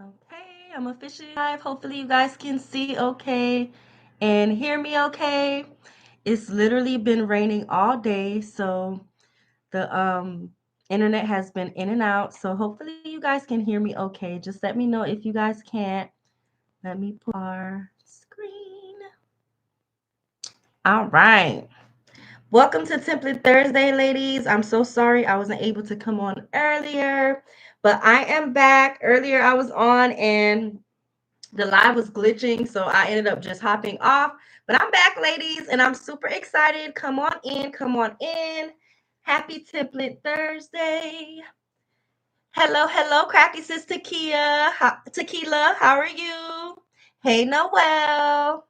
Okay, I'm officially live. Hopefully, you guys can see okay and hear me okay. It's literally been raining all day, so the internet has been in and out. So hopefully, you guys can hear me okay. Just let me know if you guys can't. Let me pull our screen. All right. Welcome to Template Thursday, ladies. I'm so sorry I wasn't able to come on earlier, but I am back. Earlier, I was on and the live was glitching, so I ended up just hopping off. But I'm back, ladies, and I'm super excited. Come on in, come on in. Happy Template Thursday. Hello, hello, Crafty Sis Tequila. How are you? Hey, Noel.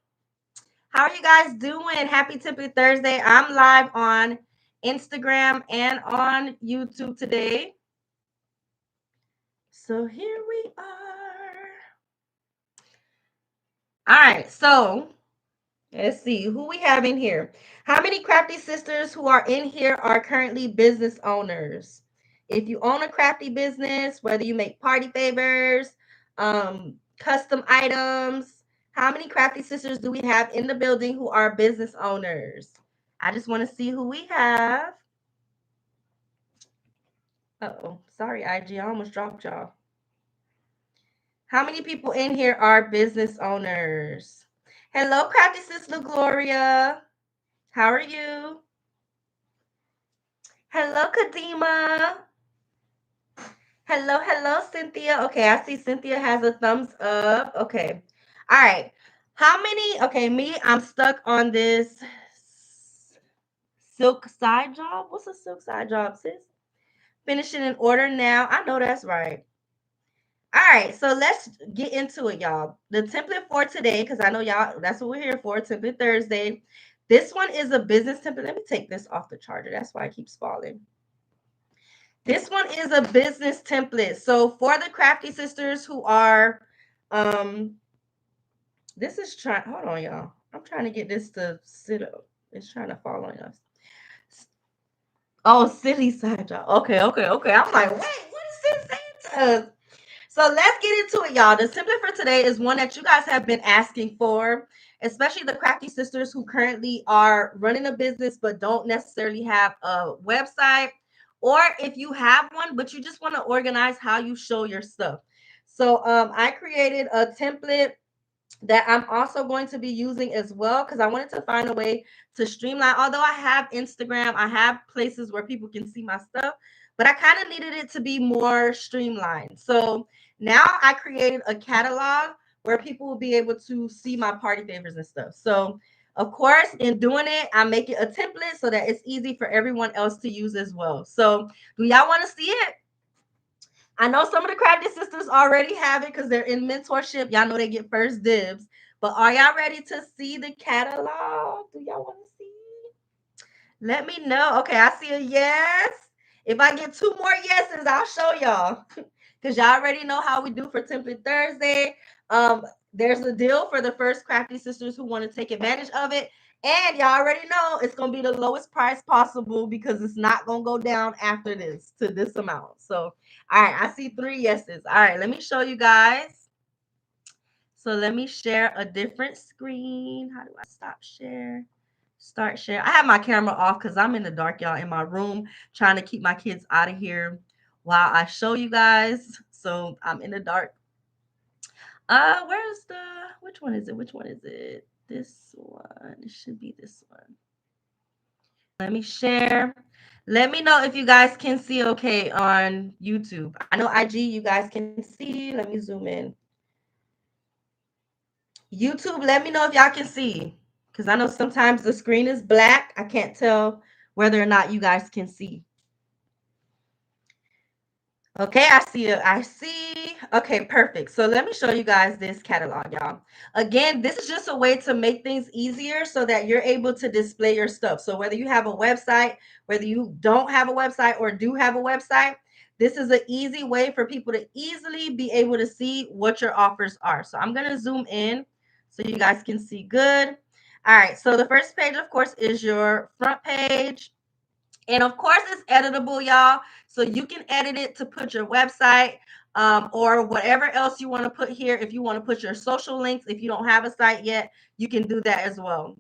How are you guys doing? Happy Template Thursday. I'm live on Instagram and on YouTube today. So here we are. All right, so let's see who we have in here. How many crafty sisters who are in here are currently business owners? If you own a crafty business, whether you make party favors, custom items, how many crafty sisters do we have in the building who are business owners? I just want to see who we have. Uh-oh, sorry, IG, I almost dropped y'all. How many people in here are business owners? Hello, crafty sister Gloria. How are you? Hello, Kadima. Hello, hello, Cynthia. Okay, I see Cynthia has a thumbs up. Okay. All right. How many? Okay, me, I'm stuck on this silk side job. What's a silk side job, sis? Finishing in order now. I know that's right. All right, so let's get into it, y'all. The template for today, because I know y'all, that's what we're here for, Template Thursday. This one is a business template. Let me take this off the charger. That's why it keeps falling. This one is a business template. So for the crafty sisters who are, this is trying, hold on, y'all. I'm trying to get this to sit up. It's trying to fall on us. Oh, city side job. Okay. I'm like, wait, what is this saying to us? So let's get into it, y'all. The template for today is one that you guys have been asking for, especially the crafty sisters who currently are running a business but don't necessarily have a website, or if you have one but you just want to organize how you show your stuff. So I created a template that I'm also going to be using as well because I wanted to find a way to streamline. Although I have Instagram, I have places where people can see my stuff, but I kind of needed it to be more streamlined. So now I created a catalog where people will be able to see my party favors and stuff. So of course, in doing it, I make it a template so that it's easy for everyone else to use as well. So do y'all want to see it? I know some of the crafty sisters already have it because they're in mentorship. Y'all know they get first dibs. But are y'all ready to see the catalog? Do y'all want to see? Let me know. Okay, I see a yes. If I get two more yeses, I'll show y'all. Because y'all already know how we do for Template Thursday. There's a deal for the first crafty sisters who want to take advantage of it. And y'all already know it's going to be the lowest price possible because it's not going to go down after this to this amount. So, all right, I see three yeses. All right, let me show you guys. So let me share a different screen. How do I stop share? Start share. I have my camera off because I'm in the dark, y'all, in my room, trying to keep my kids out of here while I show you guys. So I'm in the dark. Where's the, which one is it? Which one is it? This one. It should be this one. Let me share. Let me know if you guys can see okay on YouTube. I know IG you guys can see. Let me zoom in. YouTube, let me know if y'all can see. Because I know sometimes the screen is black. I can't tell whether or not you guys can see. Okay, I see it. I see. Okay, perfect. So let me show you guys this catalog, y'all. Again, this is just a way to make things easier so that you're able to display your stuff. So whether you have a website, whether you don't have a website or do have a website, this is an easy way for people to easily be able to see what your offers are. So I'm going to zoom in so you guys can see good. All right, so the first page, of course, is your front page. And of course, it's editable, y'all. So you can edit it to put your website. or whatever else you want to put here. If you want to put your social links, if you don't have a site yet, you can do that as well.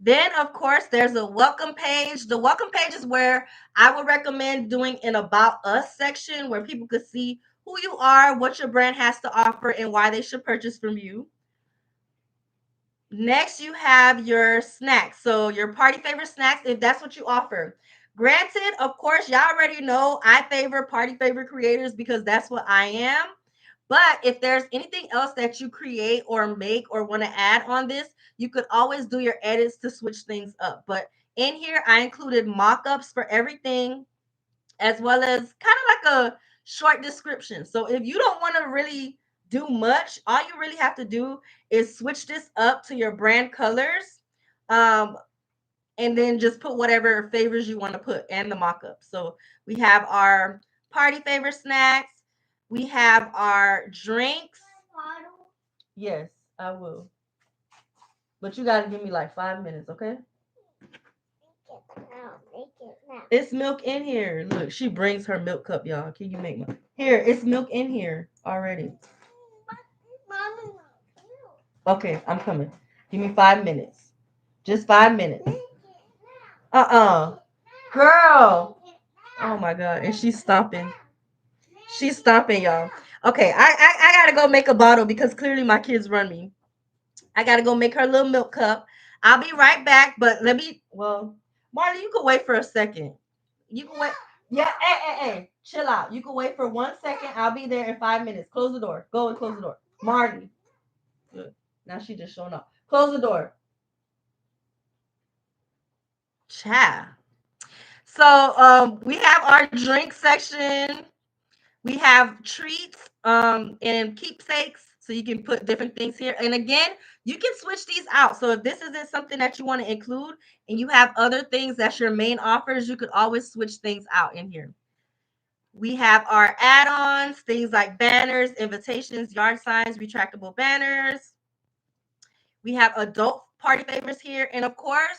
Then, of course, there's a welcome page. The welcome page is where I would recommend doing an About Us section where people could see who you are, what your brand has to offer, and why they should purchase from you. Next, you have your snacks. So, your party favorite snacks, if that's what you offer. Granted, of course, y'all already know I favor party favorite creators because that's what I am. But if there's anything else that you create or make or want to add on this, you could always do your edits to switch things up. But in here, I included mock-ups for everything, as well as kind of like a short description. So if you don't want to really do much, all you really have to do is switch this up to your brand colors. Um, and then just put whatever favors you want to put and the mock-up. So we have our party favorite snacks. We have our drinks. Yes, I will. But you got to give me like 5 minutes, okay? It's milk in here. Look, she brings her milk cup, y'all. Can you make one? Here, it's milk in here already. Okay, I'm coming. Give me 5 minutes. Just 5 minutes. Girl. Oh my God. And she's stomping. She's stomping, y'all. Okay, I gotta go make a bottle because clearly my kids run me. I gotta go make her little milk cup. I'll be right back, but Marley, you can wait for a second. You can wait. Yeah, hey. Chill out. You can wait for 1 second. I'll be there in 5 minutes. Close the door. Go and close the door. Marley. Good. Now she just showing up. Close the door. Child. So we have our drink section. We have treats and keepsakes, so you can put different things here. And again, you can switch these out. So if this isn't something that you want to include and you have other things that's your main offers, you could always switch things out in here. We have our add-ons, things like banners, invitations, yard signs, retractable banners. We have adult party favors here. And of course,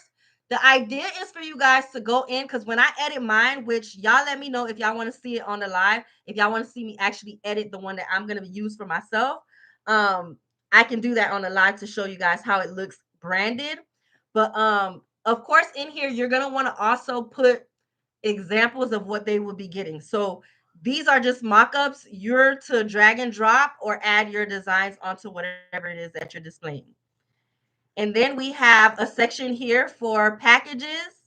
the idea is for you guys to go in because when I edit mine, which y'all let me know if y'all want to see it on the live, if y'all want to see me actually edit the one that I'm going to use for myself, I can do that on the live to show you guys how it looks branded. But of course, in here, you're going to want to also put examples of what they will be getting. So these are just mock-ups. You're to drag and drop or add your designs onto whatever it is that you're displaying. And then we have a section here for packages.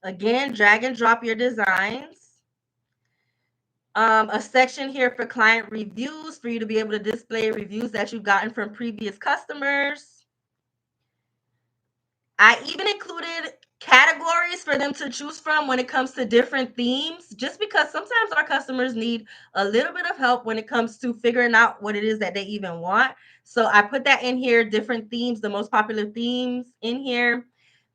Again, drag and drop your designs. A section here for client reviews for you to be able to display reviews that you've gotten from previous customers. I even included categories for them to choose from when it comes to different themes, just because sometimes our customers need a little bit of help when it comes to figuring out what it is that they even want. So I put that in here, different themes, the most popular themes in here.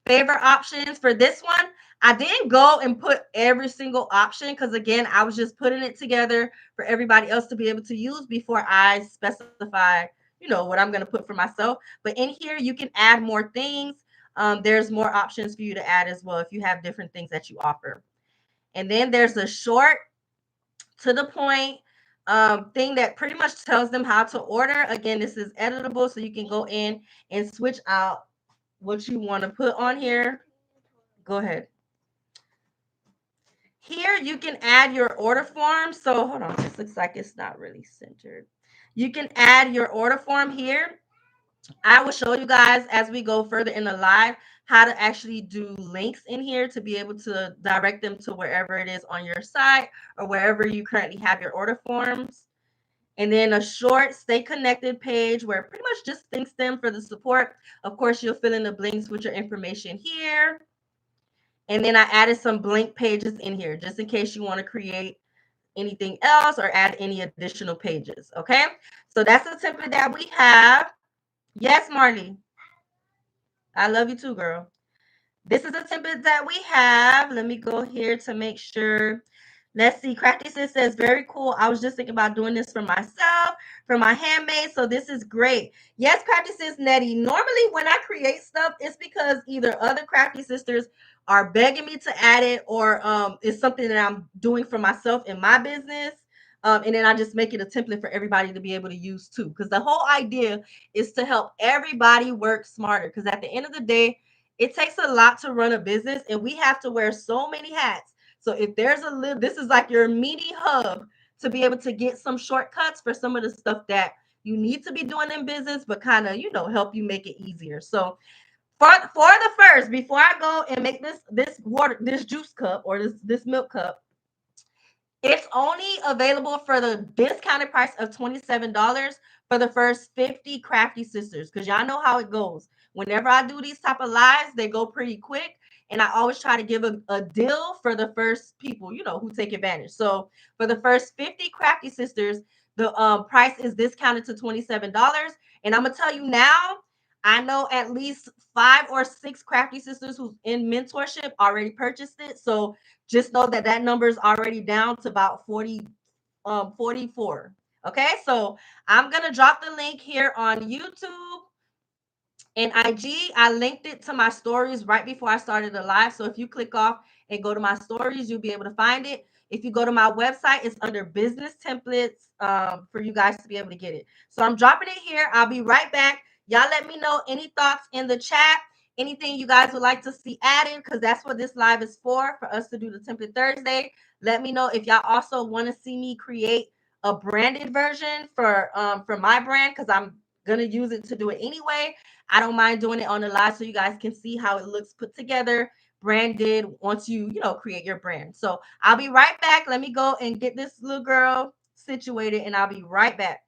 Favorite options for this one, I didn't go and put every single option because again, I was just putting it together for everybody else to be able to use before I specify, what I'm going to put for myself. But in here, you can add more things. There's more options for you to add as well if you have different things that you offer. And then there's a short, to the point thing that pretty much tells them how to order. Again, this is editable, so you can go in and switch out what you want to put on here. Go ahead. Here you can add your order form. So hold on, this looks like it's not really centered. You can add your order form here. I will show you guys as we go further in the live how to actually do links in here to be able to direct them to wherever it is on your site or wherever you currently have your order forms. And then a short stay connected page where pretty much just thanks them for the support. Of course, you'll fill in the blanks with your information here. And then I added some blank pages in here just in case you want to create anything else or add any additional pages. Okay. So that's the template that we have. Yes, Marley. I love you too, girl. This is the template that we have. Let me go here to make sure. Let's see. Crafty Sis says, very cool. I was just thinking about doing this for myself, for my handmade. So this is great. Yes, Crafty Sis Nettie. Normally when I create stuff, it's because either other Crafty Sisters are begging me to add it, or it's something that I'm doing for myself in my business. And then I just make it a template for everybody to be able to use too. Because the whole idea is to help everybody work smarter. Because at the end of the day, it takes a lot to run a business, and we have to wear so many hats. So if there's a little, this is like your meaty hub to be able to get some shortcuts for some of the stuff that you need to be doing in business, but kind of, help you make it easier. So for the first, before I go and make this juice cup, or this milk cup, it's only available for the discounted price of $27 for the first 50 Crafty Sisters. Because y'all know how it goes. Whenever I do these type of lives, they go pretty quick. And I always try to give a deal for the first people, who take advantage. So for the first 50 Crafty Sisters, the price is discounted to $27. And I'm going to tell you now, I know at least 5 or 6 Crafty Sisters who's in mentorship already purchased it. So just know that that number is already down to about 44. Okay, so I'm gonna drop the link here on YouTube and IG. I linked it to my stories right before I started the live. So if you click off and go to my stories, you'll be able to find it. If you go to my website, it's under business templates, for you guys to be able to get it. So I'm dropping it here. I'll be right back. Y'all let me know any thoughts in the chat, anything you guys would like to see added, because that's what this live is for us to do the Template Thursday. Let me know if y'all also want to see me create a branded version for my brand, because I'm gonna use it to do it anyway. I don't mind doing it on the live so you guys can see how it looks put together, branded, once you create your brand. So I'll be right back. Let me go and get this little girl situated, and I'll be right back.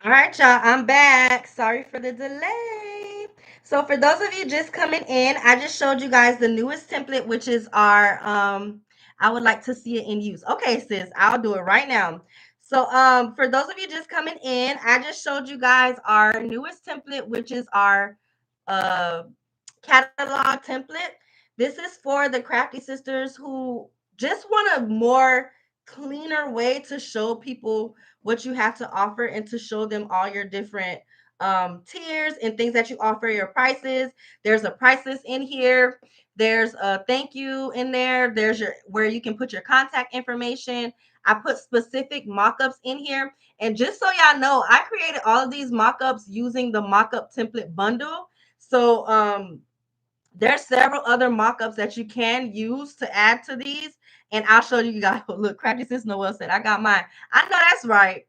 All right, y'all, I'm back. Sorry for the delay. So for those of you just coming in, I just showed you guys the newest template, which is our I would like to see it in use. Okay, sis, I'll do it right now. So for those of you just coming in, I just showed you guys our newest template, which is our uh catalog template. This is for the crafty sisters who just want a more cleaner way to show people what you have to offer and to show them all your different tiers and things that you offer, your prices. There's a price list in here. There's a thank you in there. There's your where you can put your contact information. I put specific mock-ups in here. And just so y'all know, I created all of these mock-ups using the mock-up template bundle. So there's several other mock-ups that you can use to add to these. And I'll show you guys. Look, Crafty Sis Noel said, I got mine. I know that's right.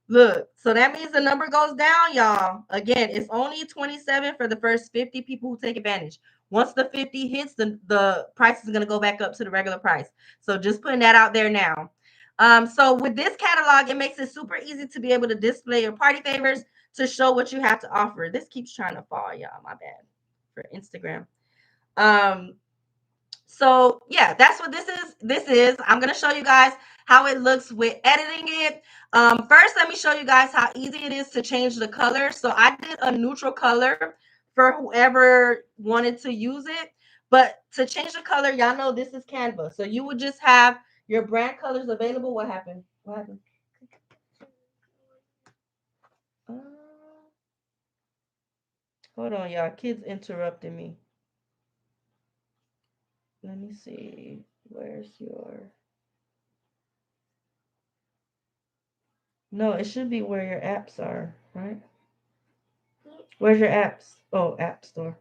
Look, so that means the number goes down, y'all. Again, it's only 27 for the first 50 people who take advantage. Once the 50 hits, the price is going to go back up to the regular price. So just putting that out there now. So with this catalog, it makes it super easy to be able to display your party favors to show what you have to offer. This keeps trying to fall, y'all. My bad for Instagram. Um, so yeah, that's what this is. I'm going to show you guys how it looks with editing it. First, let me show you guys how easy it is to change the color. So I did a neutral color for whoever wanted to use it. But to change the color, y'all know this is Canva. So you would just have your brand colors available. What happened? What happened? Hold on, y'all. Kids interrupting me. Let me see. Where's your... No, it should be where your apps are, right? Where's your apps? Oh, App Store.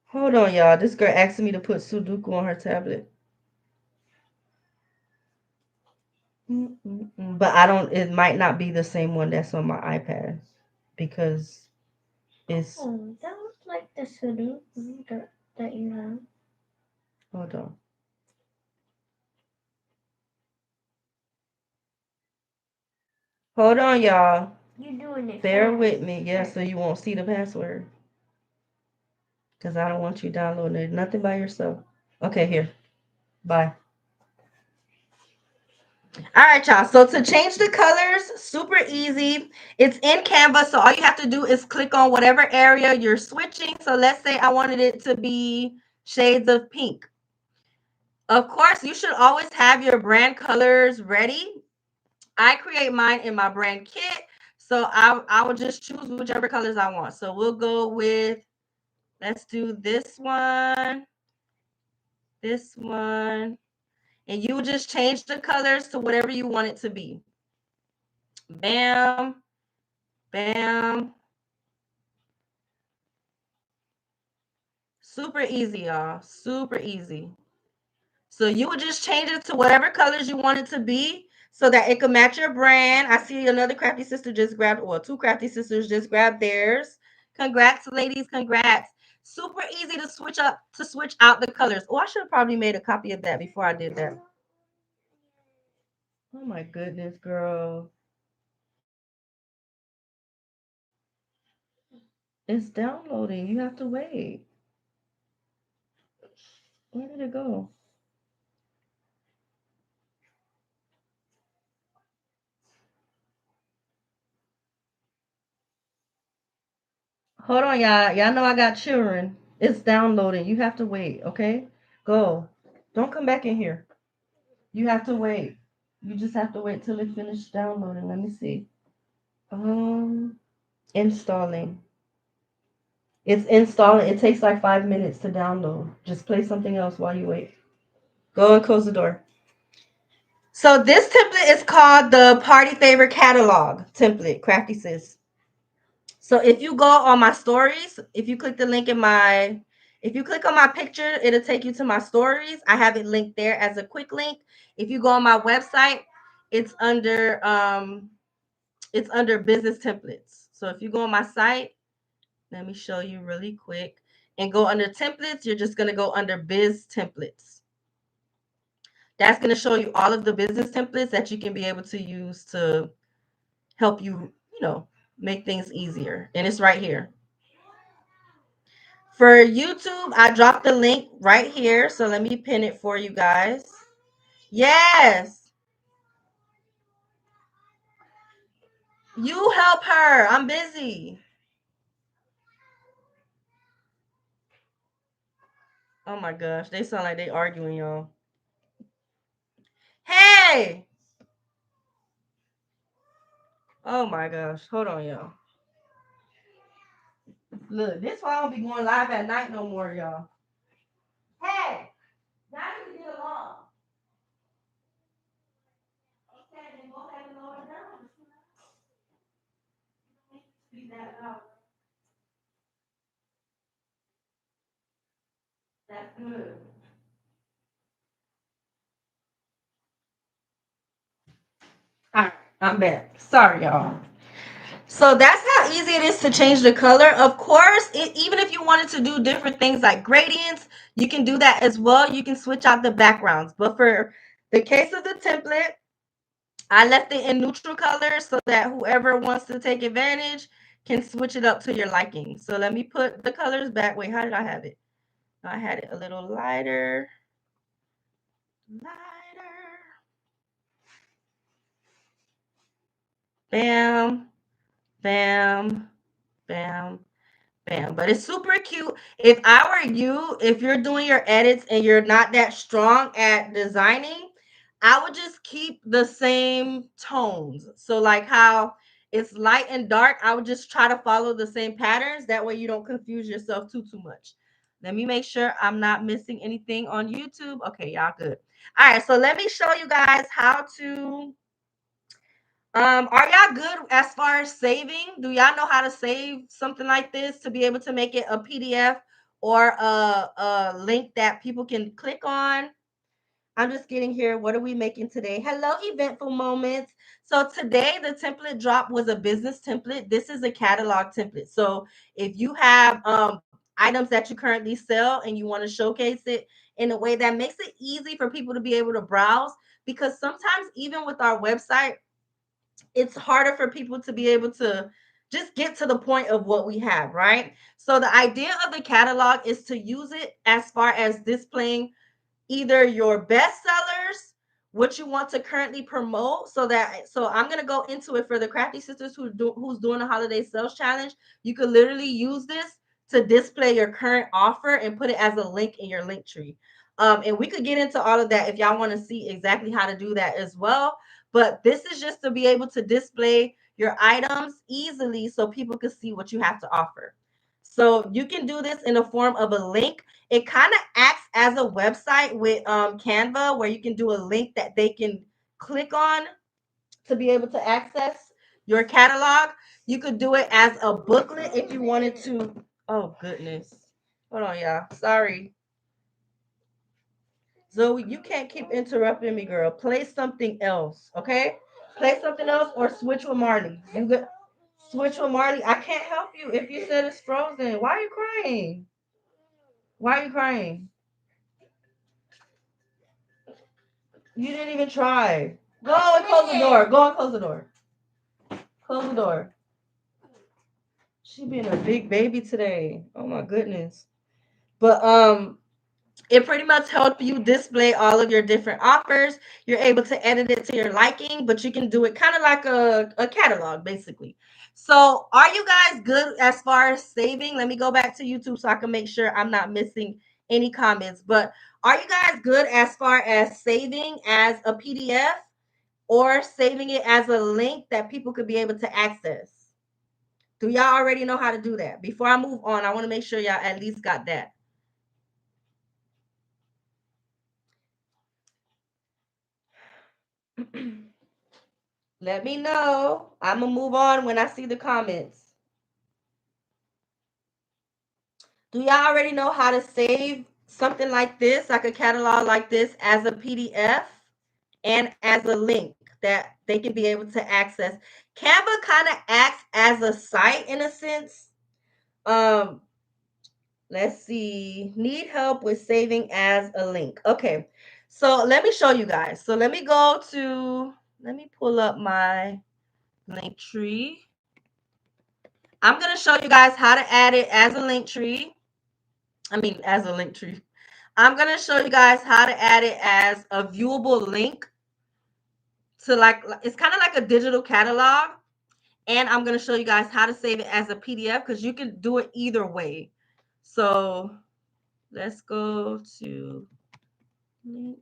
Hold on, y'all. This girl asking me to put Sudoku on her tablet. But I don't, it might not be the same one that's on my iPad because it's... Oh, that looks like the Sudoku that you have. Hold on. Hold on, y'all. You're doing it. Bear fast. with me. Yeah, so you won't see the password. Because I don't want you downloading it. Nothing by yourself. Okay, here. Bye. All right, y'all. So to change the colors, super easy. It's in Canva. So all you have to do is click on whatever area you're switching. So let's say I wanted it to be shades of pink. Of course, you should always have your brand colors ready. I create mine in my brand kit. So I will just choose whichever colors I want. So we'll go with, let's do this one, and you will just change the colors to whatever you want it to be. Bam, bam. Super easy, y'all. Super easy. So you would just change it to whatever colors you want it to be so that it could match your brand. I see another crafty sister just grabbed, well, two crafty sisters just grabbed theirs. Congrats, ladies. Congrats. Super easy to switch out the colors. Oh, I should have probably made a copy of that before I did that. Oh my goodness, girl. It's downloading. You have to wait. Where did it go? Hold on, y'all. Y'all know I got children. It's downloading. You have to wait, okay? Go. Don't come back in here. You have to wait. You just have to wait till it finishes downloading. Let me see. Installing. It's installing. It takes like 5 minutes to download. Just play something else while you wait. Go and close the door. So this template is called the Party Favor Catalog template, Crafty Sis. So if you go on my stories, if you click the link in my, if you click on my picture, it'll take you to my stories. I have it linked there as a quick link. If you go on my website, it's under business templates. So if you go on my site, let me show you really quick and go under templates, you're just going to go under biz templates. That's going to show you all of the business templates that you can be able to use to help you, make things easier. And it's right here. For YouTube, I dropped the link right here. So let me pin it for you guys. Yes. You help her. I'm busy. Oh my gosh. They sound like they arguing, y'all. Hey. Oh my gosh. Hold on, y'all. Look, this why I don't be going live at night no more, y'all. Hey. Now you get along. Okay, then go ahead and lower it down. Be that loud. That's good. All right, I'm back. Sorry, y'all. So that's how easy it is to change the color. Of course, even if you wanted to do different things like gradients, you can do that as well. You can switch out the backgrounds. But for the case of the template, I left it in neutral colors so that whoever wants to take advantage can switch it up to your liking. So let me put the colors back. Wait, how did I have it? I had it a little lighter. Lighter. Bam, bam, bam, bam. But it's super cute. If I were you, if you're doing your edits and you're not that strong at designing, I would just keep the same tones. So like how it's light and dark, I would just try to follow the same patterns. That way you don't confuse yourself too much. Let me make sure I'm not missing anything on YouTube. Okay, y'all good. All right, so let me show you guys how to are y'all good as far as saving? Do y'all know how to save something like this to be able to make it a PDF or a link that people can click on? I'm just getting here. What are we making today? Hello, Eventful Moments. So today the template drop was a business template. This is a catalog template. So if you have items that you currently sell and you want to showcase it in a way that makes it easy for people to be able to browse, because sometimes even with our website, it's harder for people to be able to just get to the point of what we have, right? So the idea of the catalog is to use it as far as displaying either your best sellers, what you want to currently promote, so I'm gonna go into it for the Crafty Sisters who's doing a holiday sales challenge. You could literally use this to display your current offer and put it as a link in your link tree. And we could get into all of that if y'all want to see exactly how to do that as well. But this is just to be able to display your items easily so people can see what you have to offer. So you can do this in the form of a link. It kind of acts as a website with Canva where you can do a link that they can click on to be able to access your catalog. You could do it as a booklet if you wanted to. Oh, goodness. Hold on, y'all. Sorry. Zoe, you can't keep interrupting me, girl. Play something else, okay? Play something else or switch with Marley. You good? Switch with Marley. I can't help you if you said it's frozen. Why are you crying? Why are you crying? You didn't even try. Go and close the door. Go and close the door. Close the door. She being a big baby today. Oh my goodness. But it pretty much helps you display all of your different offers. You're able to edit it to your liking, but you can do it kind of like a catalog, basically. So, are you guys good as far as saving? Let me go back to YouTube so I can make sure I'm not missing any comments. But are you guys good as far as saving as a PDF or saving it as a link that people could be able to access? Do y'all already know how to do that? Before I move on, I want to make sure y'all at least got that. Let me know. I'm gonna move on when I see the comments. Do y'all already know how to save something like this, like a catalog like this, as a PDF and as a link that they can be able to access? Canva kind of acts as a site in a sense. Um, let's see. Need help with saving as a link. Okay, so let me show you guys. So let me let me pull up my link tree. I'm going to show you guys how to add it as a link tree. As a link tree. I'm going to show you guys how to add it as a viewable link to it's kind of like a digital catalog. And I'm going to show you guys how to save it as a PDF because you can do it either way. So let's go to Linktree.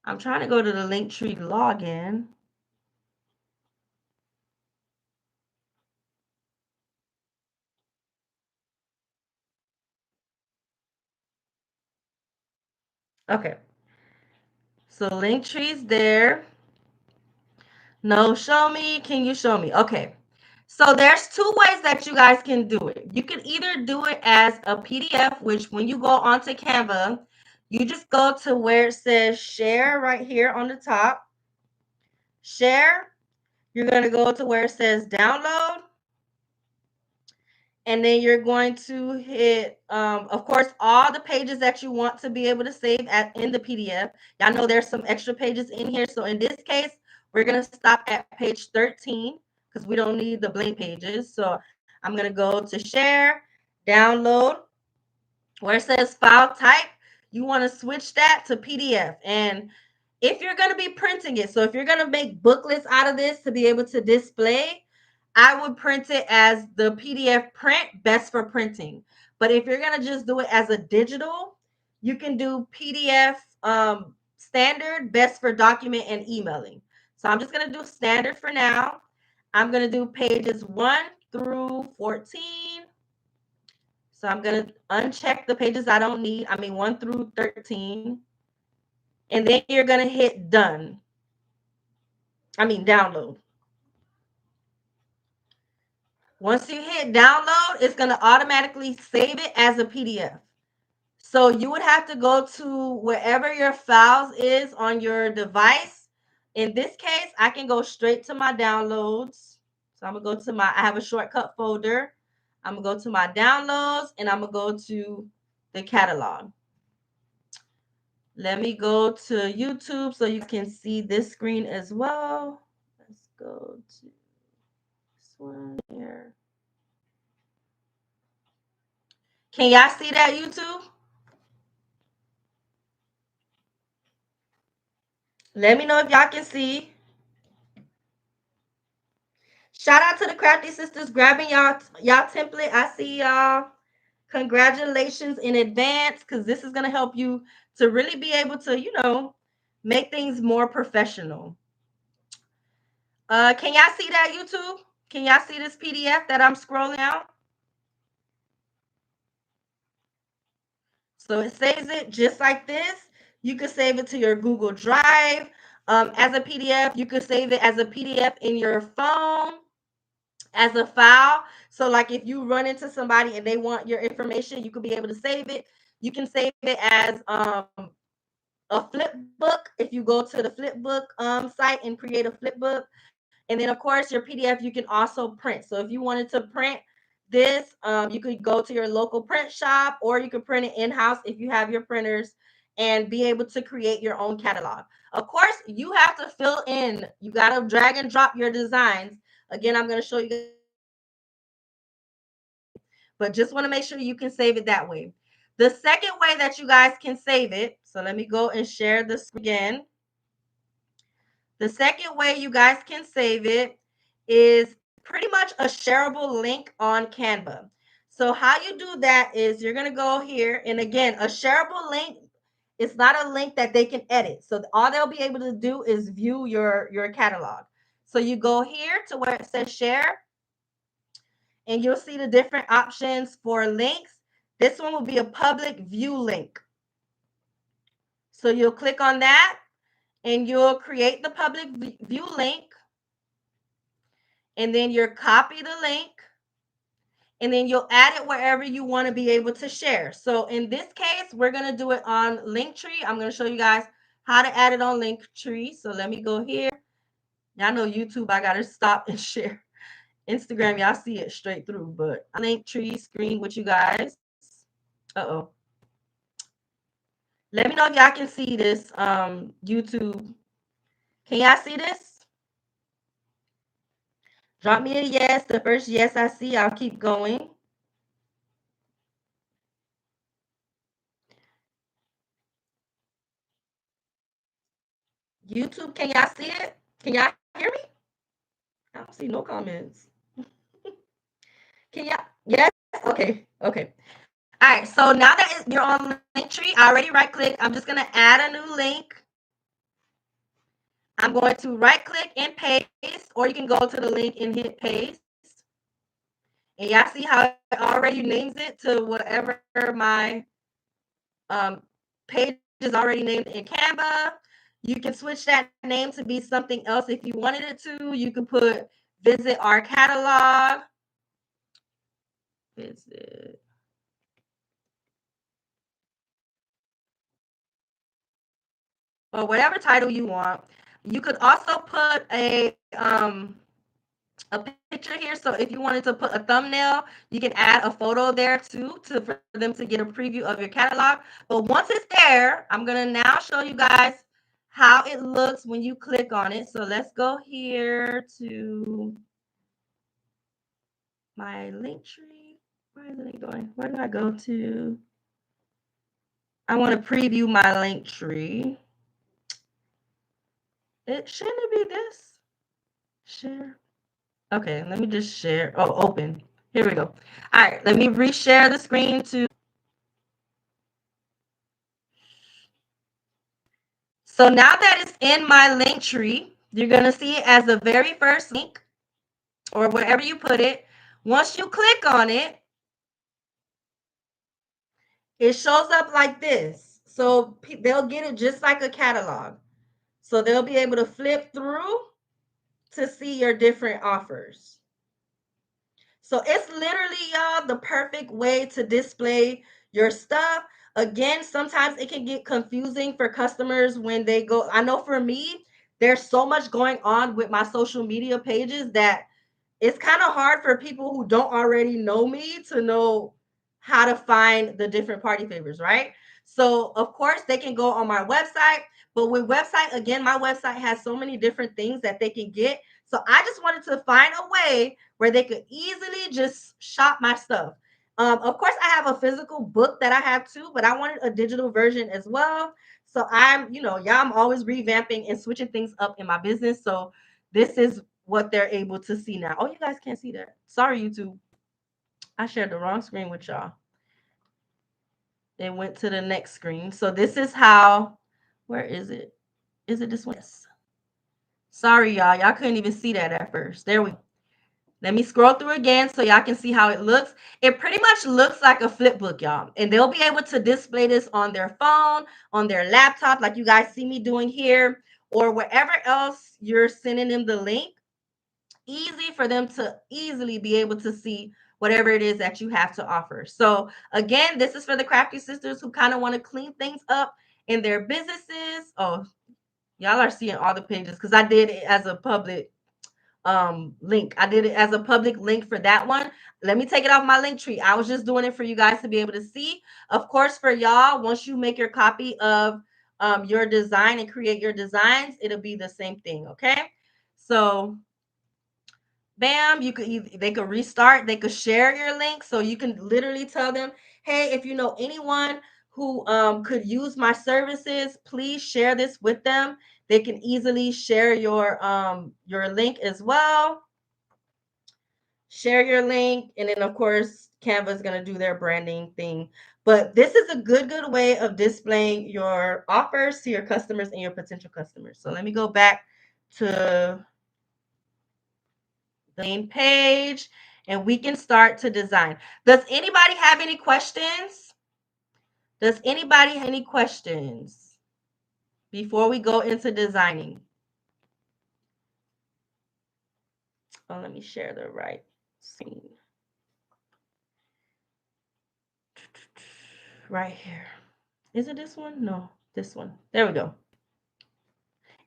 I'm trying to go to the Linktree login. Okay. So Linktree's there. No, show me. Can you show me? Okay. So there's two ways that you guys can do it. You can either do it as a PDF, which when you go onto Canva, you just go to where it says share right here on the top. Share. You're going to go to where it says download. And then you're going to hit, of course, all the pages that you want to be able to save in the PDF. Y'all know there's some extra pages in here. So in this case, we're going to stop at page 13 because we don't need the blank pages. So I'm going to go to share, download, where it says file type. You want to switch that to PDF. And if you're going to be printing it, so if you're going to make booklets out of this to be able to display, I would print it as the PDF print, best for printing. But if you're going to just do it as a digital, you can do PDF standard, best for document and emailing. So I'm just going to do standard for now. I'm going to do pages 1 through 14. So I'm going to uncheck the pages I don't need. 1 through 13. And then you're going to hit done. Download. Once you hit download, it's going to automatically save it as a PDF. So you would have to go to wherever your files is on your device. In this case, I can go straight to my downloads. So I'm going to go to I have a shortcut folder. I'm going to go to my downloads and I'm going to go to the catalog. Let me go to YouTube so you can see this screen as well. Let's go to this one here. Can y'all see that, YouTube? Let me know if y'all can see. Shout out to the Crafty Sisters grabbing y'all template. I see y'all. Congratulations in advance because this is going to help you to really be able to, make things more professional. Can y'all see that, YouTube? Can y'all see this PDF that I'm scrolling out? So it saves it just like this. You could save it to your Google Drive as a PDF. You could save it as a PDF in your phone as a file. So like if you run into somebody and they want your information, you could be able to save it. You can save it as a flip book if you go to the Flipbook site and create a flip book. And then of course your PDF you can also print. So if you wanted to print this, you could go to your local print shop or you could print it in-house if you have your printers and be able to create your own catalog. Of course, you have to fill in. You got to drag and drop your designs. Again, I'm going to show you, but just want to make sure you can save it that way. The second way that you guys can save it, so let me go and share this again. The second way you guys can save it is pretty much a shareable link on Canva. So how you do that is you're going to go here. And again, a shareable link is not a link that they can edit. So all they'll be able to do is view your catalog. So you go here to where it says share. And you'll see the different options for links. This one will be a public view link. So you'll click on that and you'll create the public view link. And then you'll copy the link. And then you'll add it wherever you want to be able to share. So in this case, we're going to do it on Linktree. I'm going to show you guys how to add it on Linktree. So let me go here. Y'all know YouTube, I got to stop and share. Instagram, y'all see it straight through, but Linktree screen with you guys. Uh-oh. Let me know if y'all can see this, YouTube. Can y'all see this? Drop me a yes. The first yes I see, I'll keep going. YouTube, can y'all see it? Can y'all hear me? I don't see no comments. Can y'all? Yes? Okay. Okay. All right. So now that you're on Linktree, I already right click. I'm just going to add a new link. I'm going to right click and paste, or you can go to the link and hit paste. And y'all see how it already names it to whatever my page is already named in Canva. You can switch that name to be something else if you wanted it to. You can put visit our catalog. Visit. Or whatever title you want. You could also put a picture here. So if you wanted to put a thumbnail, you can add a photo there too for them to get a preview of your catalog. But once it's there, I'm going to now show you guys how it looks when you click on it. So let's go here to my Linktree. Where is it going? Where do I go to? I want to preview my Linktree. Shouldn't it be this? Share. Okay, let me just share. Oh, open. Here we go. All right, let me reshare the screen to. So now that it's in my Linktree, you're going to see it as the very first link or wherever you put it. Once you click on it, it shows up like this. So they'll get it just like a catalog. So they'll be able to flip through to see your different offers. So it's literally, y'all, the perfect way to display your stuff. Again, sometimes it can get confusing for customers when they go. I know for me, there's so much going on with my social media pages that it's kind of hard for people who don't already know me to know how to find the different party favors, right? So, of course, they can go on my website. But with website, again, my website has so many different things that they can get. So I just wanted to find a way where they could easily just shop my stuff. Of course, I have a physical book that I have too, but I wanted a digital version as well. So I'm always revamping and switching things up in my business. So this is what they're able to see now. Oh, you guys can't see that. Sorry, YouTube. I shared the wrong screen with y'all. It went to the next screen. So this is how, where is it? Is it this one? Yes. Sorry, y'all. Y'all couldn't even see that at first. There we go. Let me scroll through again so y'all can see how it looks. It pretty much looks like a flip book, y'all. And they'll be able to display this on their phone, on their laptop, like you guys see me doing here, or wherever else you're sending them the link. Easy for them to easily be able to see whatever it is that you have to offer. So again, this is for the crafty sisters who kind of want to clean things up in their businesses. Oh, y'all are seeing all the pages because I did it as a public link. I did it as a public link for that one. Let me take it off my Linktree. I was just doing it for you guys to be able to see. Of course, for y'all, once you make your copy of your design and create your designs, it'll be the same thing. Okay. So bam, they could restart, they could share your link. So you can literally tell them, hey, if you know anyone who could use my services, please share this with them. They can easily share your link as well. Share your link, and then of course Canva is going to do their branding thing. But this is a good way of displaying your offers to your customers and your potential customers. So let me go back to the main page and we can start to design. Does anybody have any questions? Does anybody have any questions before we go into designing? Oh, let me share the right screen. Right here. Is it this one? No, this one. There we go.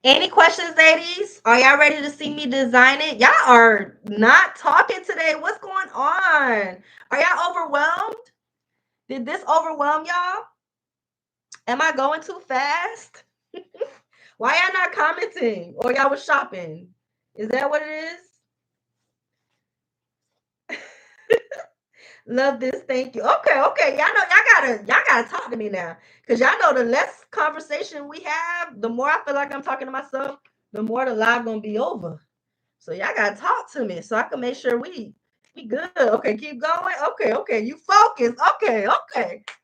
Any questions, ladies? Are y'all ready to see me design it? Y'all are not talking today. What's going on? Are y'all overwhelmed? Did this overwhelm y'all? Am I going too fast? Why y'all not commenting? Or y'all was shopping? Is that what it is? Love this. Thank you. Okay. Y'all gotta talk to me now. Cause y'all know the less conversation we have, the more I feel like I'm talking to myself, the more the live gonna be over. So y'all gotta talk to me so I can make sure we good. Okay, keep going. Okay. You focus. Okay.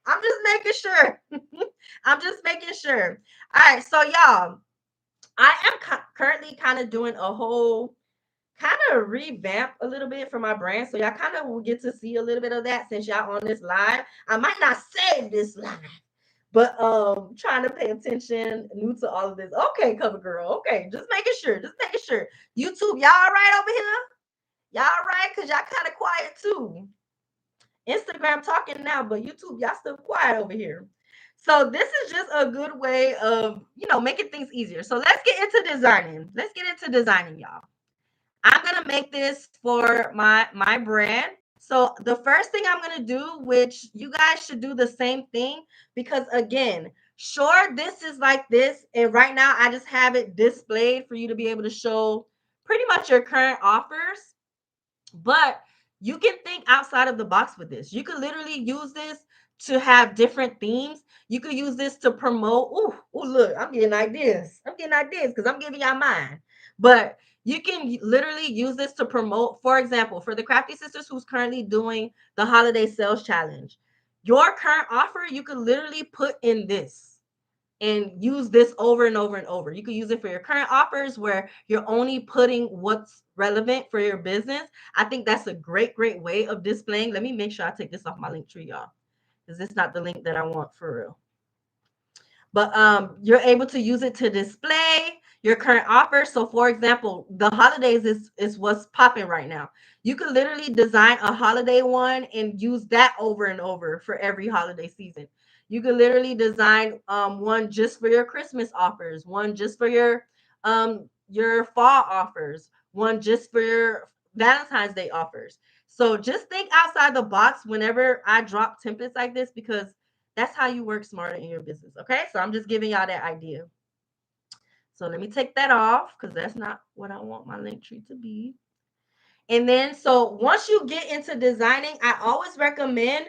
I'm just making sure. I'm just making sure. All right, so y'all, I am currently kind of doing a whole kind of revamp a little bit for my brand. So y'all kind of will get to see a little bit of that since y'all on this live. I might not save this live, but trying to pay attention, new to all of this. Okay, cover girl. Okay, just making sure. Just making sure. YouTube, y'all all right over here? Y'all all right? Cause y'all kind of quiet too. Instagram talking now, but YouTube, y'all still quiet over here. So this is just a good way of, making things easier. So let's get into designing. Let's get into designing, y'all. I'm gonna make this for my brand. So the first thing I'm gonna do, which you guys should do the same thing, because again, sure, this is like this, and right now I just have it displayed for you to be able to show pretty much your current offers. But you can think outside of the box with this. You could literally use this to have different themes. You could use this to promote. Look, I'm getting ideas. I'm getting ideas because I'm giving y'all mine. But you can literally use this to promote, for example, for the Crafty Sisters who's currently doing the holiday sales challenge. Your current offer, you could literally put in this and use this over and over and over. You can use it for your current offers where you're only putting what's relevant for your business. I think that's a great way of displaying. Let me make sure I take this off my link tree, y'all, because it's not the link that I want for real. But you're able to use it to display your current offer. So for example, the holidays is what's popping right now. You could literally design a holiday one and use that over and over for every holiday season. You could literally design one just for your Christmas offers, one just for your fall offers, one just for your Valentine's Day offers. So just think outside the box whenever I drop templates like this, because that's how you work smarter in your business. Okay. So I'm just giving y'all that idea. So let me take that off because that's not what I want my link tree to be. And then, so once you get into designing, I always recommend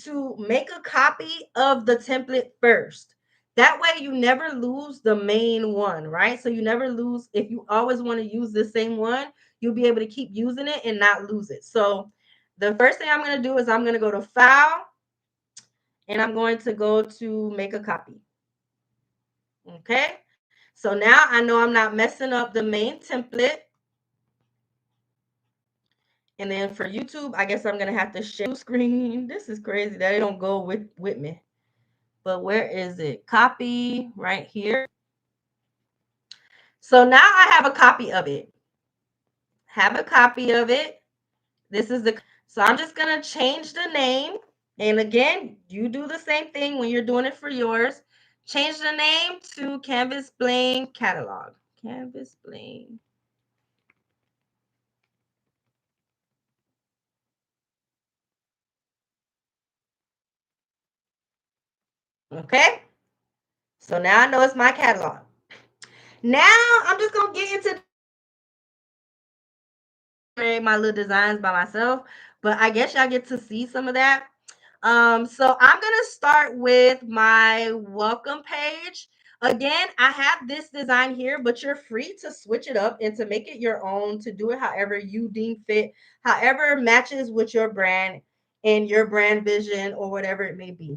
to make a copy of the template first. That way you never lose the main one, right? So you never lose. If you always want to use the same one, you'll be able to keep using it and not lose it. So the first thing I'm going to do is I'm going to go to File, and I'm going to go to Make a Copy. Okay. So now I know I'm not messing up the main template. And then for YouTube, I guess I'm going to have to share screen. This is crazy that it don't go with me. But where is it? Copy right here. So now I have a copy of it. Have a copy of it. This is so I'm just going to change the name. And again, you do the same thing when you're doing it for yours. Change the name to Canvas Bling Catalog. Canvas Bling. Okay. So now I know it's my catalog. Now I'm just going to get into my little designs by myself, but I guess y'all get to see some of that. So I'm going to start with my welcome page. Again, I have this design here, but you're free to switch it up and to make it your own, to do it however you deem fit, however matches with your brand and your brand vision or whatever it may be.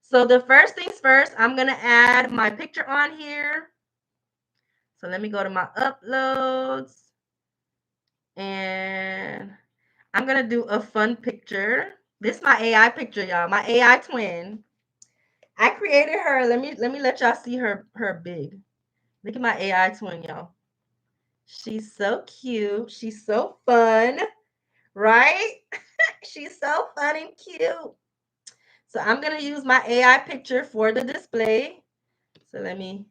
So the first things first, I'm going to add my picture on here. So let me go to my uploads. And I'm going to do a fun picture. This is my AI picture, y'all. My AI twin. I created her. Let me let y'all see her big. Look at my AI twin, y'all. She's so cute. She's so fun, right? She's so fun and cute. So I'm going to use my AI picture for the display. So let me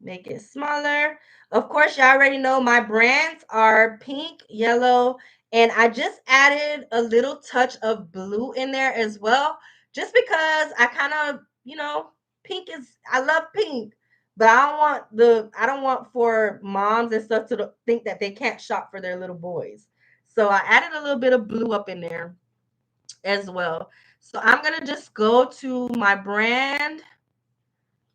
make it smaller. Of course, you already know my brands are pink, yellow, and I just added a little touch of blue in there as well, just because I kind of, pink is, I love pink, but I don't want for moms and stuff to think that they can't shop for their little boys. So I added a little bit of blue up in there. as well. So I'm going to just go to my brand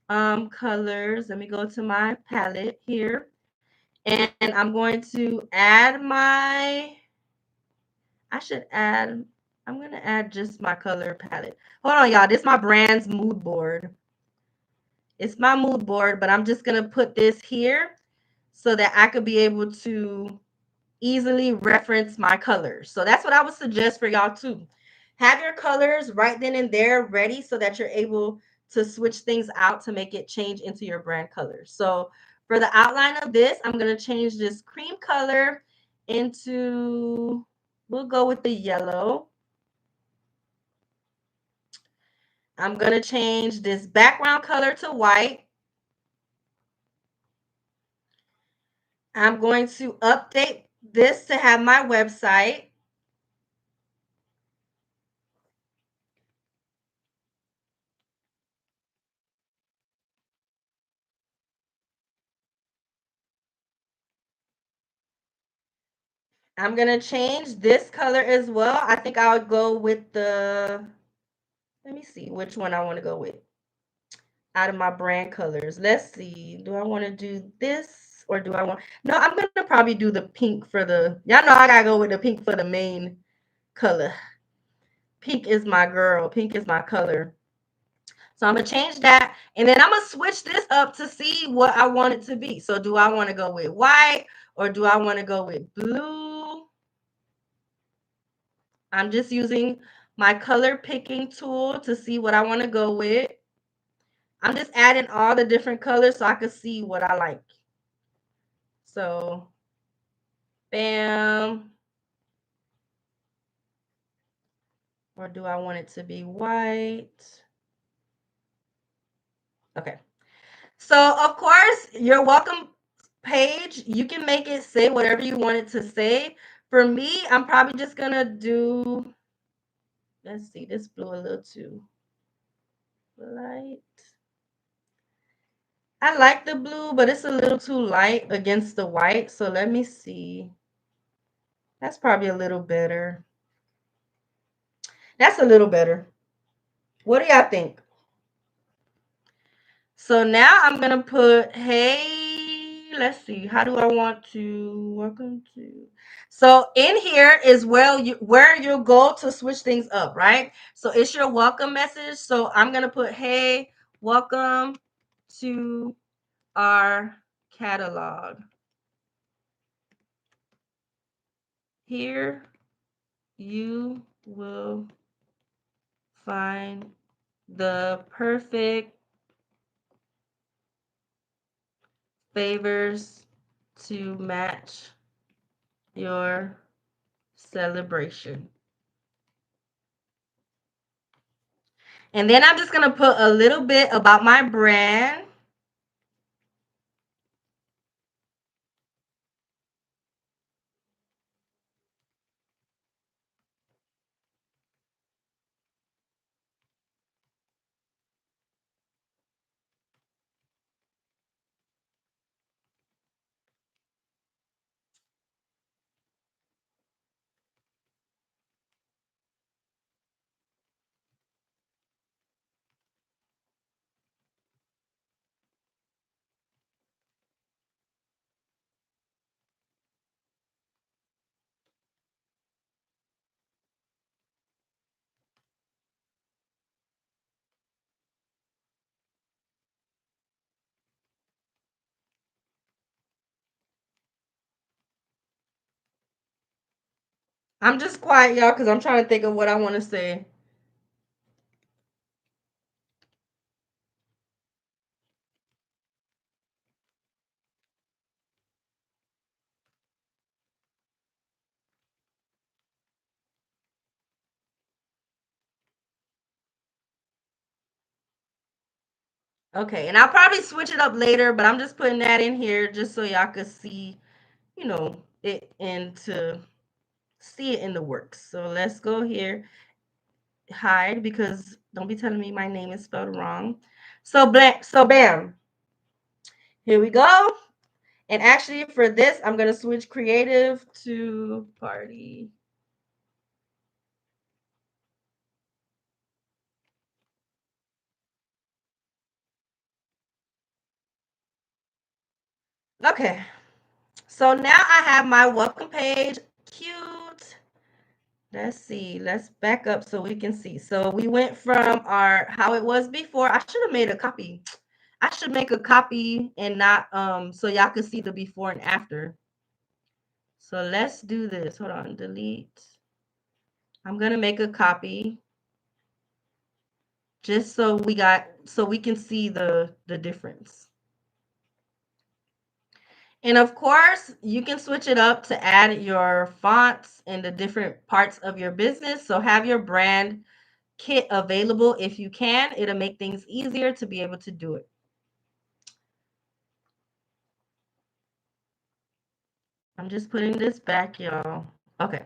colors. Let me go to my palette here. And I'm going to add I'm going to add just my color palette. Hold on, y'all. This is my brand's mood board. It's my mood board, but I'm just going to put this here so that I could be able to easily reference my colors. So that's what I would suggest for y'all too. Have your colors right then and there ready so that you're able to switch things out to make it change into your brand colors. So for the outline of this, I'm going to change this cream color into, we'll go with the yellow. I'm going to change this background color to white. I'm going to update this to have my website. I'm going to change this color as well. I think I would go with the, let me see which one I want to go with out of my brand colors. Let's see. Do I want to do this or do I want, no, I'm going to probably do the pink for the, y'all know I got to go with the pink for the main color. Pink is my girl. Pink is my color. So I'm going to change that. And then I'm going to switch this up to see what I want it to be. So do I want to go with white or do I want to go with blue? I'm just using my color picking tool to see what I want to go with. I'm just adding all the different colors so I can see what I like. So, bam. Or do I want it to be white? Okay. So, of course, your welcome page, you can make it say whatever you want it to say. For me, I'm probably just going to do, let's see, this blue a little too light. I like the blue, but it's a little too light against the white. So let me see. That's probably a little better. That's a little better. What do y'all think? So now I'm going to put, hey, let's see. How do I want to, welcome to. So in here is where you'll go to switch things up, right? So it's your welcome message. So I'm going to put, hey, welcome to our catalog. Here you will find the perfect favors to match your celebration. And then I'm just going to put a little bit about my brand. I'm just quiet, y'all, because I'm trying to think of what I want to say. Okay, and I'll probably switch it up later, but I'm just putting that in here just so y'all could see, it and to see it in the works. So let's go here, hide, because don't be telling me my name is spelled wrong. So bam, here we go. And actually for this, I'm going to switch creative to party. Okay. So now I have my welcome page. Cute. Let's see. Let's back up so we can see. So we went from our how it was before. I should have made a copy. I should make a copy and not so y'all can see the before and after. So let's do this. Hold on. Delete. I'm gonna make a copy just so we can see the difference. And of course, you can switch it up to add your fonts in the different parts of your business. So have your brand kit available if you can. It'll make things easier to be able to do it. I'm just putting this back, y'all. Okay.